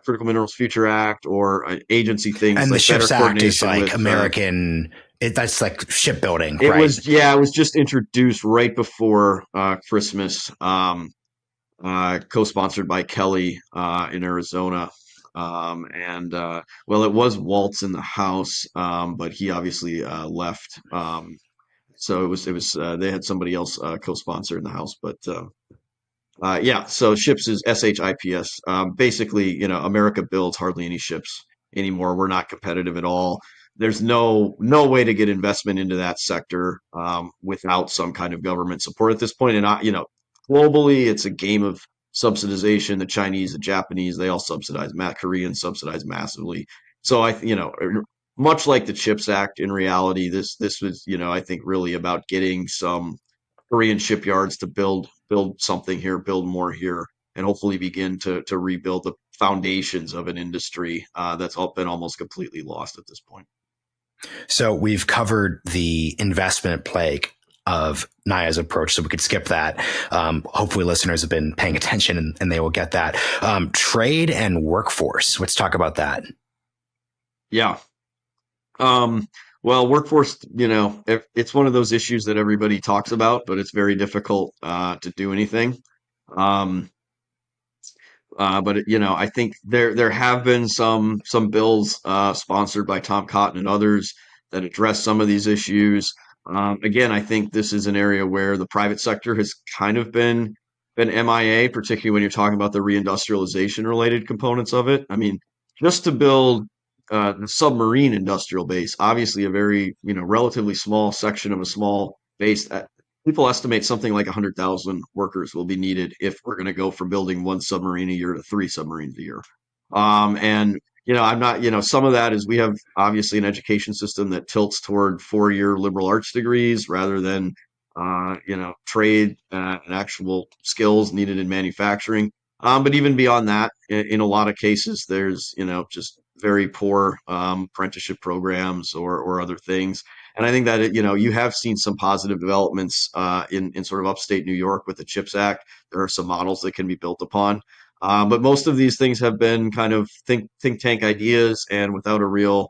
Speaker 2: Critical Minerals Future Act, or agency things
Speaker 1: And the
Speaker 2: like better
Speaker 1: CHIPS Act is
Speaker 2: coordination
Speaker 1: like
Speaker 2: with
Speaker 1: American. That's like shipbuilding,
Speaker 2: it
Speaker 1: right?
Speaker 2: was, yeah, it was just introduced right before Christmas, co-sponsored by Kelly in Arizona. And Well, it was Waltz in the House, but he obviously left. So it was they had somebody else co-sponsor in the House, but yeah. So ships is SHIPS. Basically, America builds hardly any ships anymore. We're not competitive at all. There's no way to get investment into that sector without some kind of government support at this point. And globally, it's a game of subsidization. The Chinese, the Japanese, they all subsidize. Koreans subsidize massively. So much like the CHIPS Act, in reality, this was, I think, really about getting some Korean shipyards to build something here, build more here, and hopefully begin to rebuild the foundations of an industry that's all been almost completely lost at this point.
Speaker 1: So we've covered the investment plague of NAIA's approach, so we could skip that. Hopefully listeners have been paying attention and they will get that. Trade and workforce. Let's talk about that.
Speaker 2: Yeah. Well, workforce, it's one of those issues that everybody talks about, but it's very difficult to do anything. Um, but I think there have been some bills sponsored by Tom Cotton and others that address some of these issues. Again, I think this is an area where the private sector has kind of been MIA, particularly when you're talking about the reindustrialization related components of it. I mean, just to build the submarine industrial base, obviously a very relatively small section of a small base. People estimate something like 100,000 workers will be needed if we're going to go from building one submarine a year to three submarines a year. And I'm not, some of that is we have obviously an education system that tilts toward 4-year liberal arts degrees rather than, trade and actual skills needed in manufacturing. But even beyond that, in a lot of cases, there's, just very poor apprenticeship programs or other things. And I think that you have seen some positive developments in sort of upstate New York with the CHIPS Act. There are some models that can be built upon, but most of these things have been kind of think tank ideas, and without a real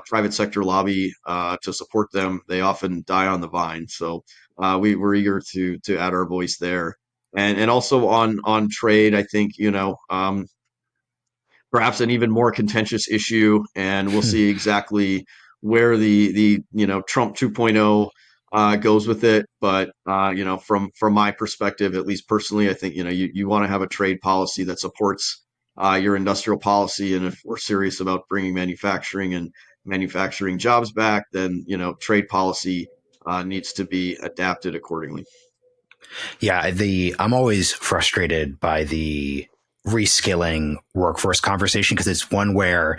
Speaker 2: private sector lobby to support them, they often die on the vine. So we're eager to add our voice there, and also on trade. I think perhaps an even more contentious issue, and we'll see exactly where the Trump 2.0 goes with it. But from my perspective, at least personally, I think you want to have a trade policy that supports your industrial policy, and if we're serious about bringing manufacturing and manufacturing jobs back, then trade policy needs to be adapted accordingly.
Speaker 1: Yeah, I'm always frustrated by the reskilling workforce conversation because it's one where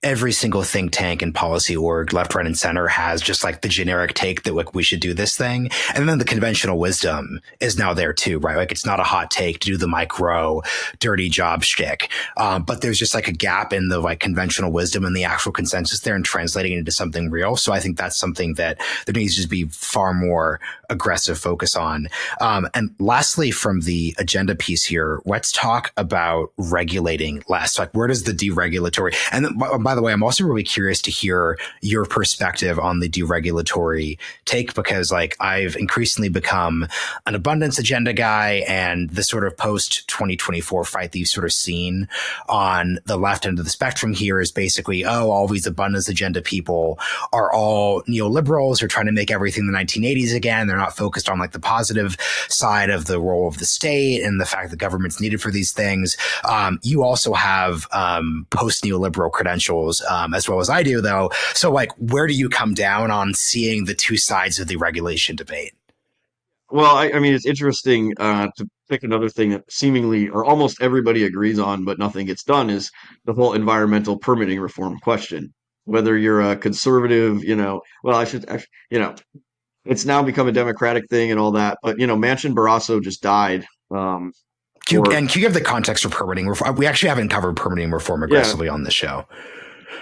Speaker 1: every single think tank and policy org, left, right, and center, has just like the generic take that like we should do this thing, and then the conventional wisdom is now there too, right? Like it's not a hot take to do the micro dirty job shtick, but there's just like a gap in the like conventional wisdom and the actual consensus there and translating it into something real. So I think that's something that there needs to be far more aggressive focus on. And lastly, from the agenda piece here, let's talk about regulating less. Like, where does the deregulatory, and by the way, I'm also really curious to hear your perspective on the deregulatory take, because like I've increasingly become an abundance agenda guy, and the sort of post 2024 fight that you've sort of seen on the left end of the spectrum here is basically, oh, all these abundance agenda people are all neoliberals who are trying to make everything the 1980s again. They're not focused on like the positive side of the role of the state and the fact that government's needed for these things. You also have post neoliberal credentials, as well as I do, though. So, like, where do you come down on seeing the two sides of the regulation debate?
Speaker 2: Well, I mean, it's interesting to pick another thing that seemingly or almost everybody agrees on, but nothing gets done is the whole environmental permitting reform question. Whether you're a conservative, well, I should actually, it's now become a democratic thing and all that, but Manchin Barrasso just died.
Speaker 1: And can you give the context for permitting reform? We actually haven't covered permitting reform
Speaker 2: Yeah,
Speaker 1: aggressively on the show.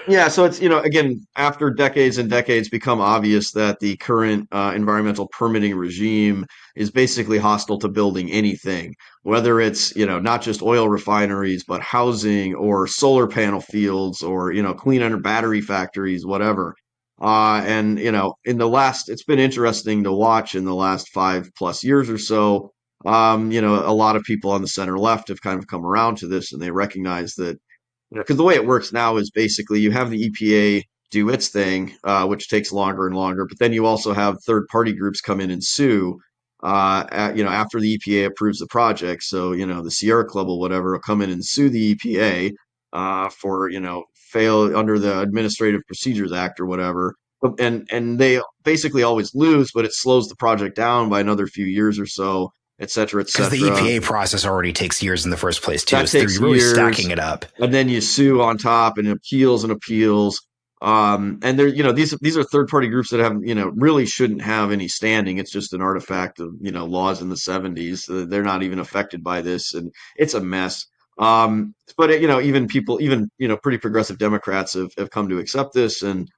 Speaker 2: yeah, so it's, again, after decades and decades, become obvious that the current environmental permitting regime is basically hostile to building anything, whether it's, not just oil refineries, but housing or solar panel fields or, clean energy battery factories, whatever. And, it's been interesting to watch in the last 5+ years or so. A lot of people on the center left have kind of come around to this, and they recognize that because the way it works now is basically you have the EPA do its thing, which takes longer and longer, but then you also have third party groups come in and sue, after the EPA approves the project. So, the Sierra Club or whatever will come in and sue the EPA, for, fail under the Administrative Procedures Act or whatever. And they basically always lose, but it slows the project down by another few years or so. et cetera, et
Speaker 1: Because the
Speaker 2: cetera.
Speaker 1: EPA process already takes years in the first place too,
Speaker 2: That
Speaker 1: so
Speaker 2: takes
Speaker 1: they're really stacking
Speaker 2: years,
Speaker 1: it up.
Speaker 2: and then you sue on top and appeals and appeals. And they're, these are third party groups that have, really shouldn't have any standing. It's just an artifact of, laws in the 70s. They're not even affected by this, and it's a mess. But even people, even pretty progressive Democrats have come to accept this, and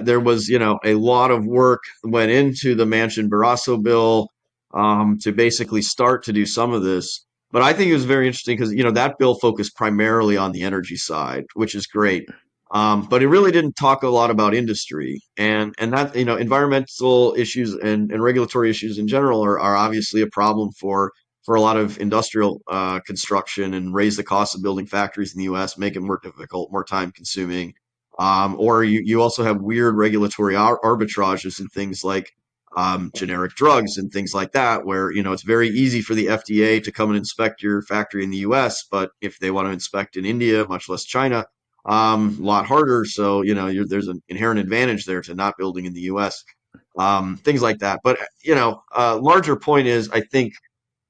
Speaker 2: there was, a lot of work went into the Manchin-Barrasso bill to basically start to do some of this. But I think it was very interesting because, that bill focused primarily on the energy side, which is great. But it really didn't talk a lot about industry, and that, environmental issues and regulatory issues in general are obviously a problem for a lot of industrial construction, and raise the cost of building factories in the U.S., make it more difficult, more time consuming. Or you also have weird regulatory arbitrages and things like generic drugs and things like that, where it's very easy for the FDA to come and inspect your factory in the U.S., but if they want to inspect in India, much less China, a lot harder. So there's an inherent advantage there to not building in the U.S. Things like that. But larger point is, I think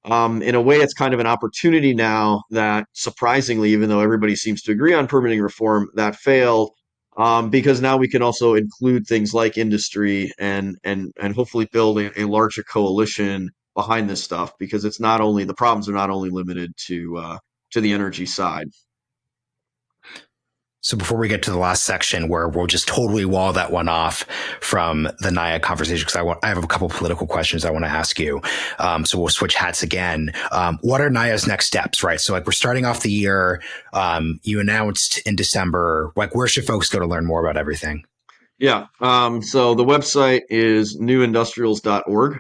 Speaker 2: in a way, it's kind of an opportunity now that, surprisingly, even though everybody seems to agree on permitting reform, that failed. Because now we can also include things like industry, and hopefully build a larger coalition behind this stuff, because it's not only, the problems are not only limited to the energy side.
Speaker 1: So before we get to the last section where we'll just totally wall that one off from the NAIA conversation, because I have a couple political questions I want to ask you. So we'll switch hats again. What are NAIA's next steps, right? So like we're starting off the year. You announced in December, like where should folks go to learn more about everything?
Speaker 2: Yeah. So the website is newindustrials.org.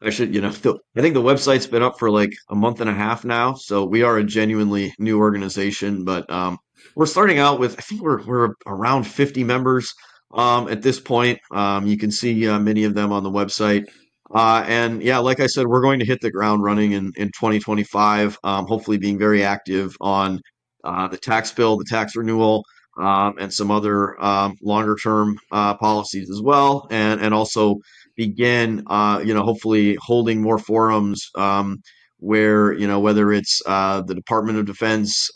Speaker 2: I should, I think the website's been up for like a month and a half now. So we are a genuinely new organization, but we're starting out with, I think we're around 50 members at this point. You can see many of them on the website. And yeah, like I said, we're going to hit the ground running in 2025, hopefully being very active on the tax bill, the tax renewal, and some other longer term policies as well, and also begin, hopefully holding more forums where, whether it's the Department of Defense,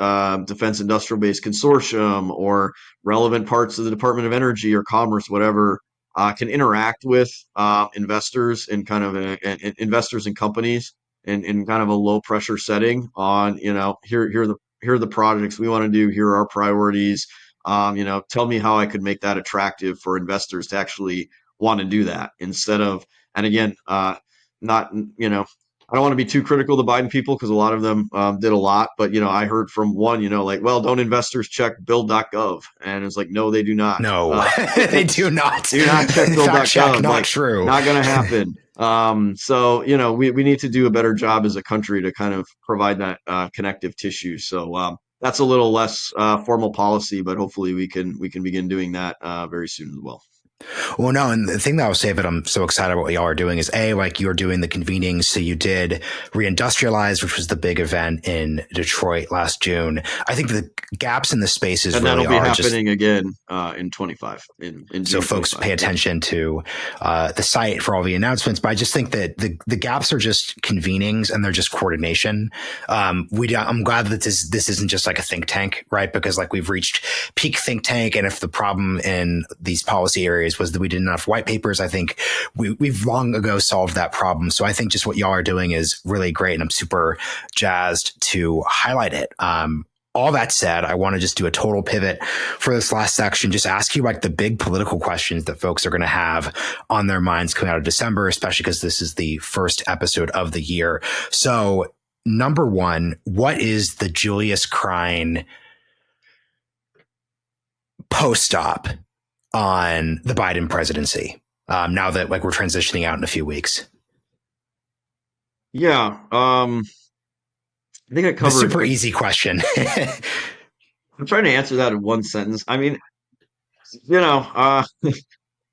Speaker 2: Defense Industrial Base Consortium, or relevant parts of the Department of Energy or Commerce, whatever, can interact with investors in kind of investors and companies in kind of a low pressure setting on, here are the projects we want to do. Here are our priorities. Tell me how I could make that attractive for investors to actually want to do that, instead of, and again, not, I don't want to be too critical of the Biden people, because a lot of them did a lot, but, I heard from one, like, well, don't investors check build.gov? And it's like, no, they do not.
Speaker 1: No, they do not.
Speaker 2: Do not check
Speaker 1: Fact check,
Speaker 2: build.gov.
Speaker 1: not
Speaker 2: Like,
Speaker 1: true.
Speaker 2: not going to happen. So, we need to do a better job as a country to kind of provide that connective tissue. So, that's a little less formal policy, but hopefully we can begin doing that very soon as well.
Speaker 1: Well, no, and the thing that I'll say that I'm so excited about what y'all are doing is like you're doing the convenings. So you did Reindustrialize, which was the big event in Detroit last June. I think the gaps in the spaces
Speaker 2: And
Speaker 1: really
Speaker 2: that'll be
Speaker 1: are just
Speaker 2: happening again in 25, in
Speaker 1: so
Speaker 2: June
Speaker 1: folks
Speaker 2: 25.
Speaker 1: pay
Speaker 2: Yeah.
Speaker 1: attention to the site for all the announcements. But I just think that the gaps are just convenings and they're just coordination. I'm glad that this isn't just like a think tank, right? Because like we've reached peak think tank, and if the problem in these policy areas was that we didn't have enough white papers, I think we've long ago solved that problem. So I think just what y'all are doing is really great, and I'm super jazzed to highlight it. All that said, I want to just do a total pivot for this last section, just ask you like the big political questions that folks are going to have on their minds coming out of December, especially because this is the first episode of the year. So number one, what is the Julius Krein post-op on the Biden presidency? Now that like we're transitioning out in a few weeks.
Speaker 2: Yeah. I think I
Speaker 1: The
Speaker 2: covered.
Speaker 1: super easy question.
Speaker 2: I'm trying to answer that in one sentence. I mean, you know, uh,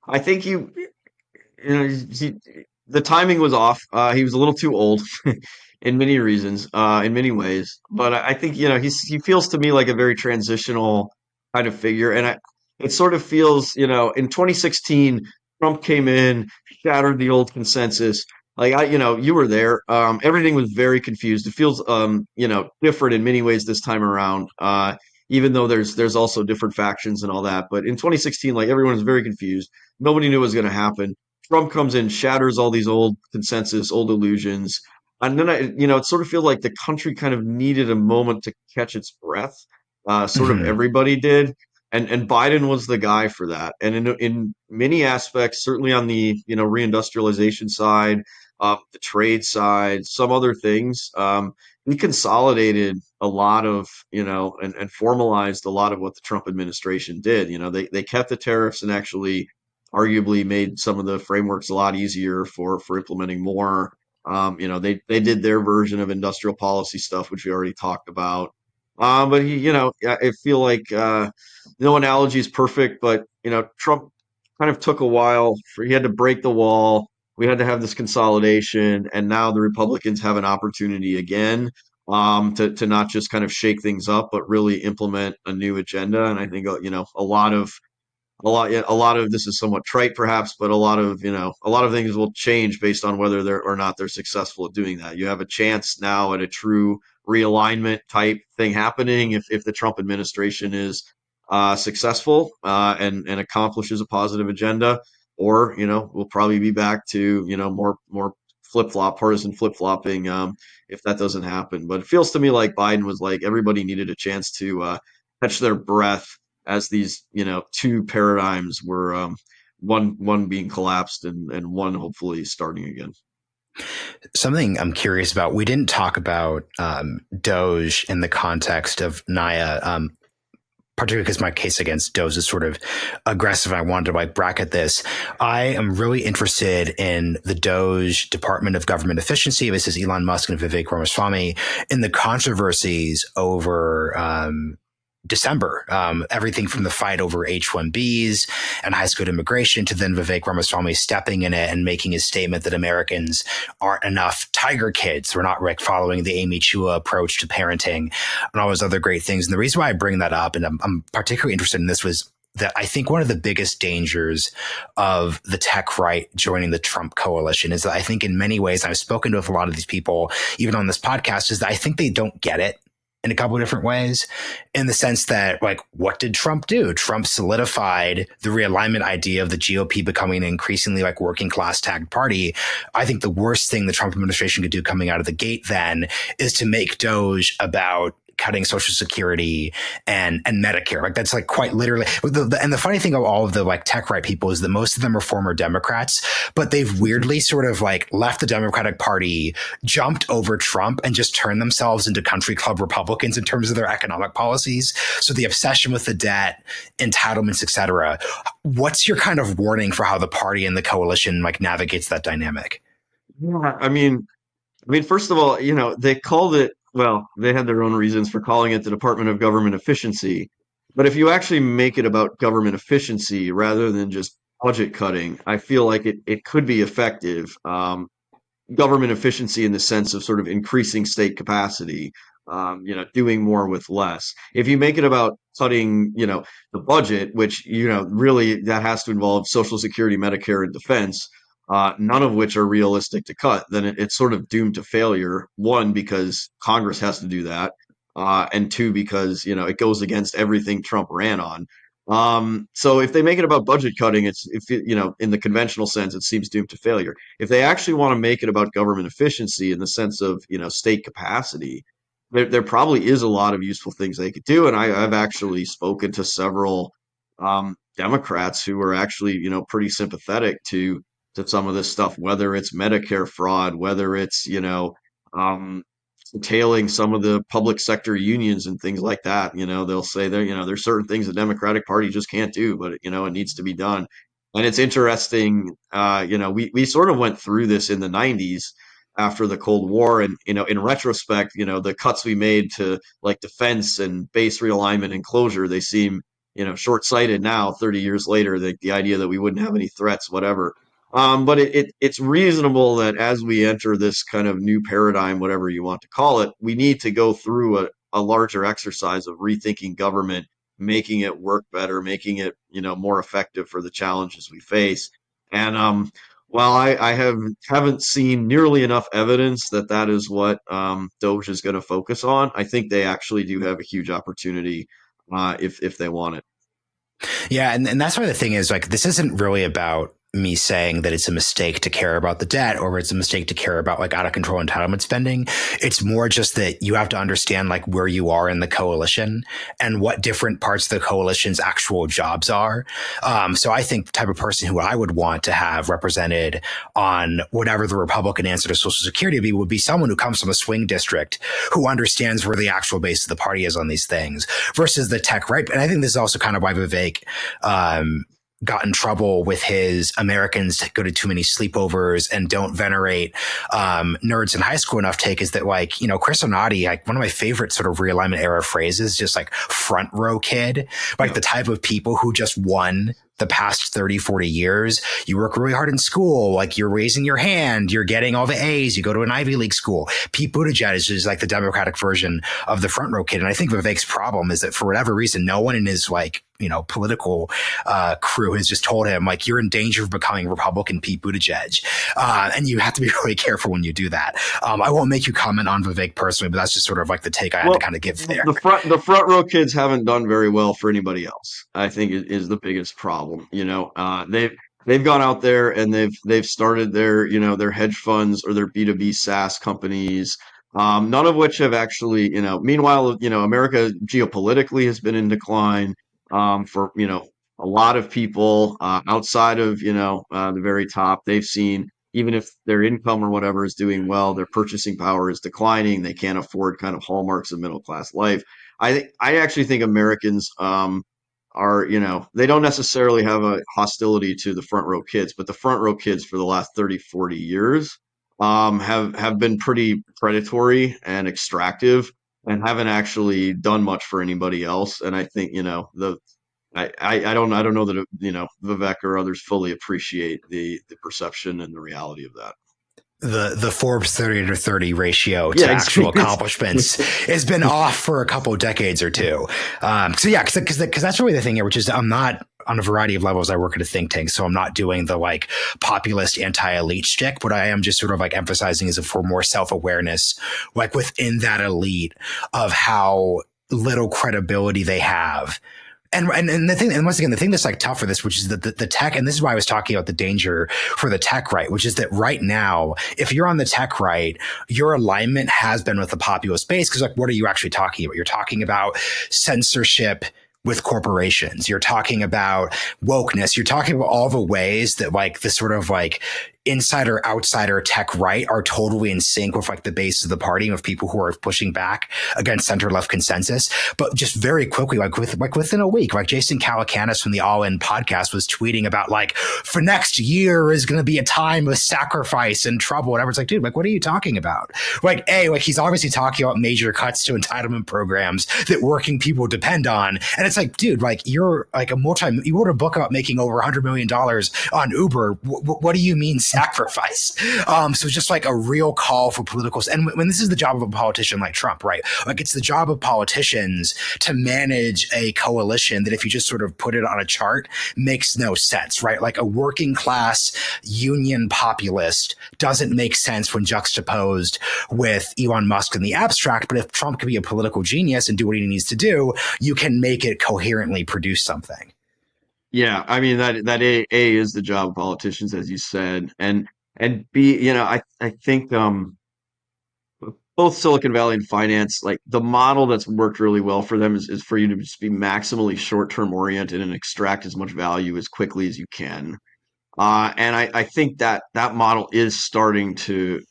Speaker 2: I think the timing was off. He was a little too old in many reasons, in many ways. But I think, he feels to me like a very transitional kind of figure. And it sort of feels, in 2016, Trump came in, shattered the old consensus. like you were there. Everything was very confused. It feels, different in many ways this time around. Even though there's also different factions and all that. But in 2016, like everyone was very confused. Nobody knew what was going to happen. Trump comes in, shatters all these old consensus, old illusions. And then it sort of feels like the country kind of needed a moment to catch its breath. Sort of
Speaker 1: Hmm.
Speaker 2: everybody did. And Biden was the guy for that. And in many aspects, certainly on the, reindustrialization side, the trade side, some other things. We consolidated a lot of, and formalized a lot of what the Trump administration did. They kept the tariffs and actually arguably made some of the frameworks a lot easier for implementing more. They did their version of industrial policy stuff, which we already talked about. But I feel like no analogy is perfect, but Trump kind of took a while for he had to break the wall. We had to have this consolidation, and now the Republicans have an opportunity again, to not just kind of shake things up, but really implement a new agenda. And I think a lot of this is somewhat trite perhaps, but a lot of things will change based on whether they're or not they're successful at doing that. You have a chance now at a true realignment type thing happening if the Trump administration is successful, and accomplishes a positive agenda, or we'll probably be back to more partisan flip flopping, if that doesn't happen. But it feels to me like Biden was like everybody needed a chance to catch their breath as these two paradigms were, one being collapsed and one hopefully starting again.
Speaker 1: Something I'm curious about. We didn't talk about DOGE in the context of NAIA. Particularly because my case against DOGE is sort of aggressive. I wanted to like bracket this. I am really interested in the DOGE Department of Government Efficiency. This is Elon Musk and Vivek Ramaswamy in the controversies over December. Everything from the fight over H-1Bs and high school immigration to then Vivek Ramaswamy stepping in it and making his statement that Americans aren't enough tiger kids. We're not like following the Amy Chua approach to parenting and all those other great things. And the reason why I bring that up, and I'm particularly interested in this, was that I think one of the biggest dangers of the tech right joining the Trump coalition is that I think in many ways, and I've spoken to a lot of these people, even on this podcast, is that I think they don't get it in a couple of different ways, in the sense that, like, what did Trump do? Trump solidified the realignment idea of the GOP becoming an increasingly like working class tagged party. I think the worst thing the Trump administration could do coming out of the gate then is to make DOGE about cutting Social Security and Medicare. Like that's like quite literally. And the funny thing of all of the like tech right people is that most of them are former Democrats, but they've weirdly sort of like left the Democratic Party, jumped over Trump, and just turned themselves into country club Republicans in terms of their economic policies. So the obsession with the debt, entitlements, etc. What's your kind of warning for how the party and the coalition like navigates that dynamic?
Speaker 2: Yeah, I mean, first of all, they called it, well, they had their own reasons for calling it the Department of Government Efficiency. But if you actually make it about government efficiency rather than just budget cutting, I feel like it could be effective. Government efficiency in the sense of sort of increasing state capacity, doing more with less. If you make it about cutting, the budget, which, really that has to involve Social Security, Medicare, and defense, none of which are realistic to cut, then it's sort of doomed to failure. One, because Congress has to do that. And two, because, it goes against everything Trump ran on. So if they make it about budget cutting, in the conventional sense, it seems doomed to failure. If they actually want to make it about government efficiency in the sense of, state capacity, there probably is a lot of useful things they could do. And I've actually spoken to several Democrats who are actually, pretty sympathetic to some of this stuff, whether it's Medicare fraud, whether it's, um, tailing some of the public sector unions and things like that. They'll say there, there's certain things the Democratic Party just can't do, but it needs to be done. And it's interesting, we sort of went through this in the 90s after the Cold War. And, in retrospect, the cuts we made to like defense and base realignment and closure, they seem, short-sighted now, 30 years later, the idea that we wouldn't have any threats, whatever. But it's reasonable that as we enter this kind of new paradigm, whatever you want to call it, we need to go through a larger exercise of rethinking government, making it work better, making it, more effective for the challenges we face. And Well, I haven't seen nearly enough evidence that that is what DOGE is going to focus on. I think they actually do have a huge opportunity if they want it.
Speaker 1: Yeah, and that's why the thing is like this isn't really about me saying that it's a mistake to care about the debt or it's a mistake to care about like out of control entitlement spending. It's more just that you have to understand like where you are in the coalition and what different parts of the coalition's actual jobs are. So I think the type of person who I would want to have represented on whatever the Republican answer to Social Security would be someone who comes from a swing district who understands where the actual base of the party is on these things versus the tech right. And I think this is also kind of why Vivek got in trouble with his Americans go to too many sleepovers and don't venerate nerds in high school enough take is that like, you know, Chris Onati, like one of my favorite sort of realignment era phrases, just like front row kid, like
Speaker 2: Yeah.
Speaker 1: the type of people who just won the past 30, 40 years. You work really hard in school, like you're raising your hand, you're getting all the A's, you go to an Ivy League school. Pete Buttigieg is like the Democratic version of the front row kid. And I think Vivek's problem is that for whatever reason, no one in his like, you know, political crew has just told him like you're in danger of becoming Republican Pete Buttigieg, and you have to be really careful when you do that. I won't make you comment on Vivek personally, but that's just sort of like the take I had to
Speaker 2: Well,
Speaker 1: kind of give there.
Speaker 2: the front row kids haven't done very well for anybody else. I think is the biggest problem. They've gone out there and they've started their their hedge funds or their B2B SaaS companies. None of which have actually Meanwhile, America geopolitically has been in decline. For a lot of people outside of the very top, they've seen even if their income or whatever is doing well, their purchasing power is declining. They can't afford kind of hallmarks of middle class life. I actually think Americans are, they don't necessarily have a hostility to the front row kids, but the front row kids for the last 30, 40 years have been pretty predatory and extractive and haven't actually done much for anybody else. And I think, the I don't know that Vivek or others fully appreciate the perception and the reality of that.
Speaker 1: The Forbes 30 to 30 ratio
Speaker 2: Yeah,
Speaker 1: to actual
Speaker 2: exactly.
Speaker 1: accomplishments has been off for a couple of decades or two. So yeah, because that's really the thing here, which is I'm not on a variety of levels. I work at a think tank, so I'm not doing the like populist anti-elite shtick. What I am just sort of like emphasizing is for more self-awareness, like within that elite of how little credibility they have and the thing, and once again, the thing that's like tough for this, which is that the tech, and this is why I was talking about the danger for the tech right, which is that right now, if you're on the tech right, your alignment has been with the populist base. Because like, what are you actually talking about? You're talking about censorship with corporations. You're talking about wokeness. You're talking about all the ways that like the sort of like insider outsider tech right are totally in sync with like the base of the party and with people who are pushing back against center left consensus. But just very quickly, within a week, like Jason Calacanis from the All In podcast was tweeting about like for next year is going to be a time of sacrifice and trouble. Whatever. It's like, dude, like what are you talking about? Like he's obviously talking about major cuts to entitlement programs that working people depend on, and it's like, dude, like you're like you wrote a book about making over $100 million on Uber. What do you mean sacrifice? So it's just like a real call for politicals. And when this is the job of a politician like Trump, right? Like it's the job of politicians to manage a coalition that if you just sort of put it on a chart makes no sense, right? Like a working class union populist doesn't make sense when juxtaposed with Elon Musk in the abstract. But if Trump can be a political genius and do what he needs to do, you can make it coherently produce something.
Speaker 2: Yeah, I mean that A is the job of politicians, as you said, and B, I think both Silicon Valley and finance, like the model that's worked really well for them is for you to just be maximally short-term oriented and extract as much value as quickly as you can. And I think that that model is starting to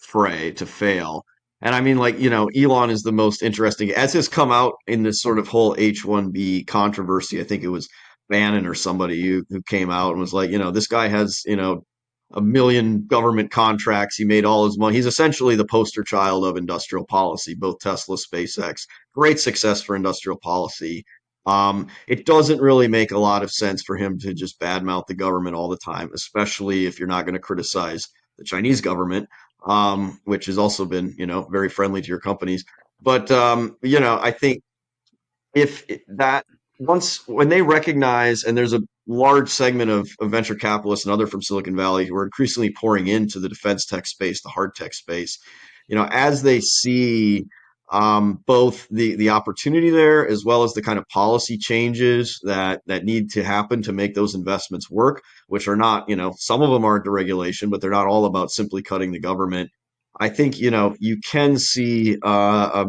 Speaker 2: fail. And I mean, like, Elon is the most interesting, as has come out in this sort of whole H-1B controversy. I think it was Bannon or somebody who came out and was like, this guy has, 1 million government contracts. He made all his money. He's essentially the poster child of industrial policy, both Tesla, SpaceX. Great success for industrial policy. It doesn't really make a lot of sense for him to just badmouth the government all the time, especially if you're not going to criticize the Chinese government, which has also been, very friendly to your companies. But I think if that when they recognize, and there's a large segment of venture capitalists and other from Silicon Valley who are increasingly pouring into the defense tech space, the hard tech space, as they see both the opportunity there as well as the kind of policy changes that need to happen to make those investments work, which are not, some of them aren't deregulation, but they're not all about simply cutting the government. I think, you can see a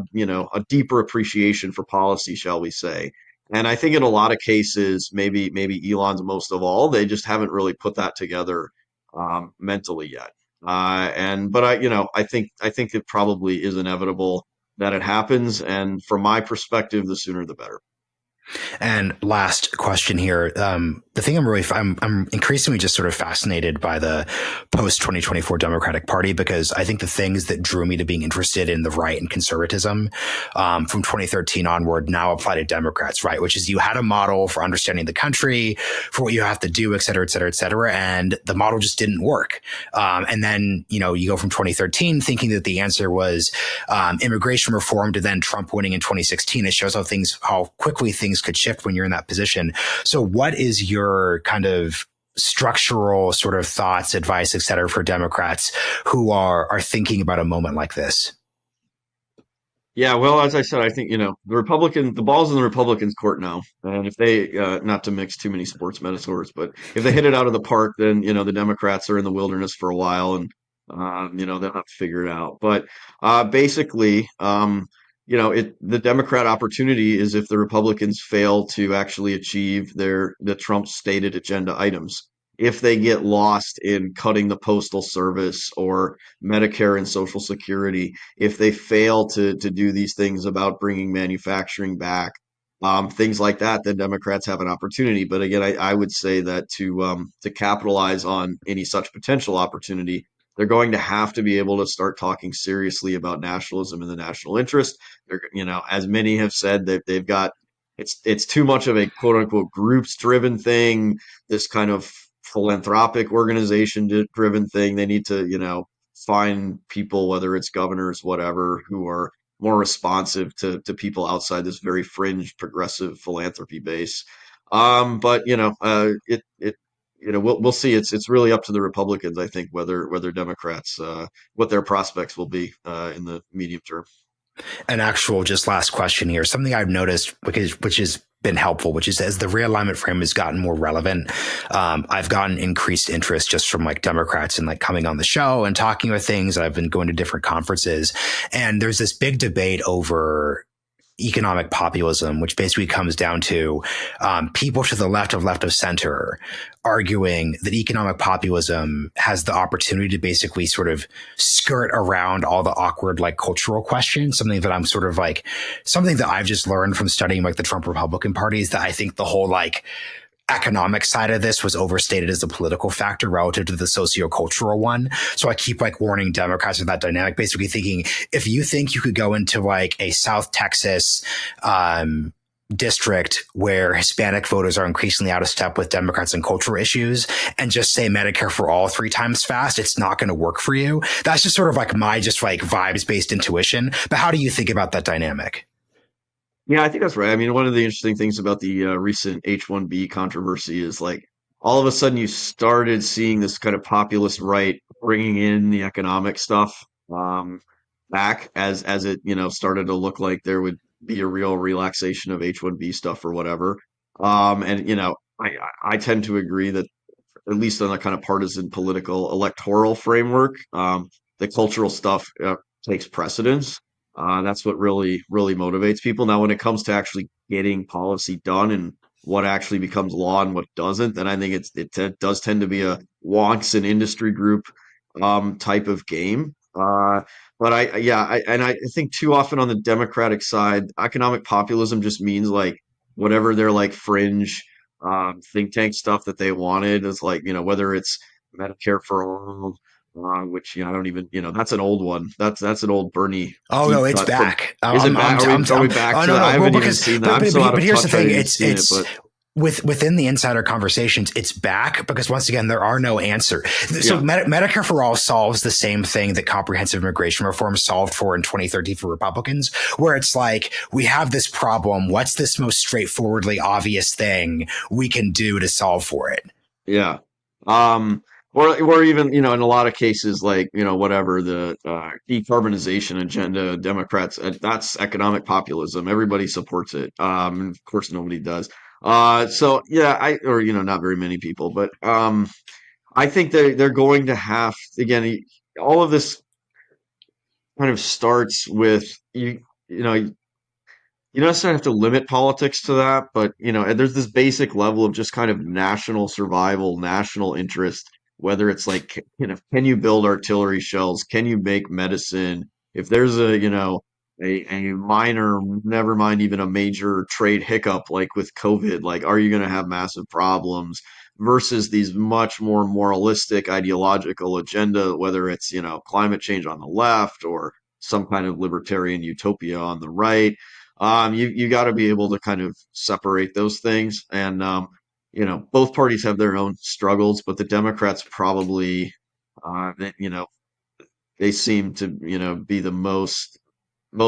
Speaker 2: deeper appreciation for policy, shall we say. And I think in a lot of cases, maybe Elon's most of all, they just haven't really put that together mentally yet. But I think it probably is inevitable that it happens. And from my perspective, the sooner the better.
Speaker 1: And last question here. The thing I'm increasingly just sort of fascinated by the post 2024 Democratic Party, because I think the things that drew me to being interested in the right and conservatism from 2013 onward now apply to Democrats, right? Which is you had a model for understanding the country, for what you have to do, et cetera, et cetera, et cetera. And the model just didn't work. And then, you go from 2013 thinking that the answer was immigration reform to then Trump winning in 2016. It shows how quickly things could shift when you're in that position. So what is your kind of structural sort of thoughts, advice, et cetera, for Democrats who are thinking about a moment like this?
Speaker 2: Yeah, well, as I said, I think, the ball's in the Republicans' court now. And if they, not to mix too many sports metaphors, but if they hit it out of the park, then, the Democrats are in the wilderness for a while and, they'll have to figure it out. But basically, the Democrat opportunity is if the Republicans fail to actually achieve the Trump stated agenda items. If they get lost in cutting the postal service or Medicare and Social Security, if they fail to do these things about bringing manufacturing back, things like that, then Democrats have an opportunity. But again, I would say that to capitalize on any such potential opportunity, they're going to have to be able to start talking seriously about nationalism and the national interest. They're, as many have said, that they've got it's too much of a quote unquote groups driven thing, this kind of philanthropic organization driven thing. They need to, find people, whether it's governors, whatever, who are more responsive to people outside this very fringe progressive philanthropy base. But we'll see. It's really up to the Republicans, I think, whether Democrats what their prospects will be in the medium term.
Speaker 1: An actual just last question here. Something I've noticed, which has been helpful, which is as the realignment frame has gotten more relevant, I've gotten increased interest just from like Democrats and like coming on the show and talking with things. I've been going to different conferences, and there's this big debate over economic populism, which basically comes down to people to the left of center arguing that economic populism has the opportunity to basically sort of skirt around all the awkward like cultural questions. Something that I've just learned from studying like the Trump Republican Party is that I think the whole like economic side of this was overstated as a political factor relative to the sociocultural one. So I keep like warning Democrats of that dynamic, basically thinking if you think you could go into like a South Texas district where Hispanic voters are increasingly out of step with Democrats and cultural issues and just say Medicare for all 3 times fast, it's not going to work for you. That's just sort of like my just like vibes based intuition. But how do you think about that dynamic?
Speaker 2: Yeah, I think that's right. I mean, one of the interesting things about the recent H-1B controversy is like all of a sudden you started seeing this kind of populist right bringing in the economic stuff back as it started to look like there would be a real relaxation of H-1B stuff or whatever. And I tend to agree that at least on a kind of partisan political electoral framework, the cultural stuff takes precedence. That's what really motivates people. Now, when it comes to actually getting policy done and what actually becomes law and what doesn't, then I think does tend to be a wonks and industry group type of game. But I think too often on the Democratic side, economic populism just means like whatever their like fringe think tank stuff that they wanted is like, whether it's Medicare for all, which, I don't even, that's an old one. That's an old Bernie
Speaker 1: Oh no,
Speaker 2: deep
Speaker 1: it's
Speaker 2: cut from,
Speaker 1: back.
Speaker 2: is it back? Are we
Speaker 1: Oh
Speaker 2: back to
Speaker 1: no,
Speaker 2: that? I
Speaker 1: no. Well,
Speaker 2: haven't even
Speaker 1: because
Speaker 2: seen that. I'm so out
Speaker 1: but
Speaker 2: of
Speaker 1: here's the
Speaker 2: touch. I
Speaker 1: thing.
Speaker 2: didn't even seen it, but.
Speaker 1: within the insider conversations, it's back because once again, there are no answers. So Medicare for All solves the same thing that comprehensive immigration reform solved for in 2013 for Republicans, where it's like, we have this problem. What's this most straightforwardly obvious thing we can do to solve for it?
Speaker 2: Yeah. Um, or even, in a lot of cases, like, whatever the decarbonization agenda, Democrats, that's economic populism. Everybody supports it. And of course, nobody does. So yeah, or, not very many people, but I think they're going to have, again, all of this kind of starts with you know, you don't necessarily have to limit politics to that, but and there's this basic level of just kind of national survival, national interest, whether it's like, can you build artillery shells? Can you make medicine? If there's a minor, never mind even a major trade hiccup like with COVID, like are you going to have massive problems versus these much more moralistic ideological agenda, whether it's, climate change on the left or some kind of libertarian utopia on the right. You got to be able to kind of separate those things, and both parties have their own struggles, but the Democrats probably, they seem to, be the most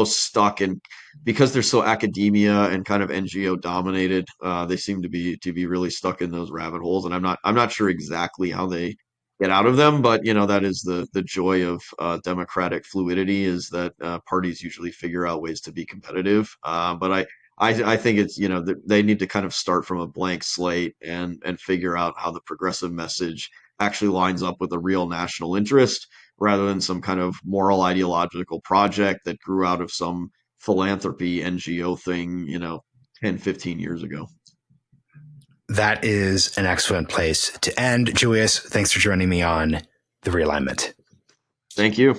Speaker 2: stuck in, because they're so academia and kind of NGO dominated. They seem to be really stuck in those rabbit holes, and I'm not sure exactly how they get out of them. But that is the joy of democratic fluidity, is that parties usually figure out ways to be competitive. But I think it's, they need to kind of start from a blank slate and figure out how the progressive message actually lines up with a real national interest, rather than some kind of moral ideological project that grew out of some philanthropy NGO thing, 10, 15 years ago.
Speaker 1: That is an excellent place to end. Julius, thanks for joining me on the Realignment.
Speaker 2: Thank you.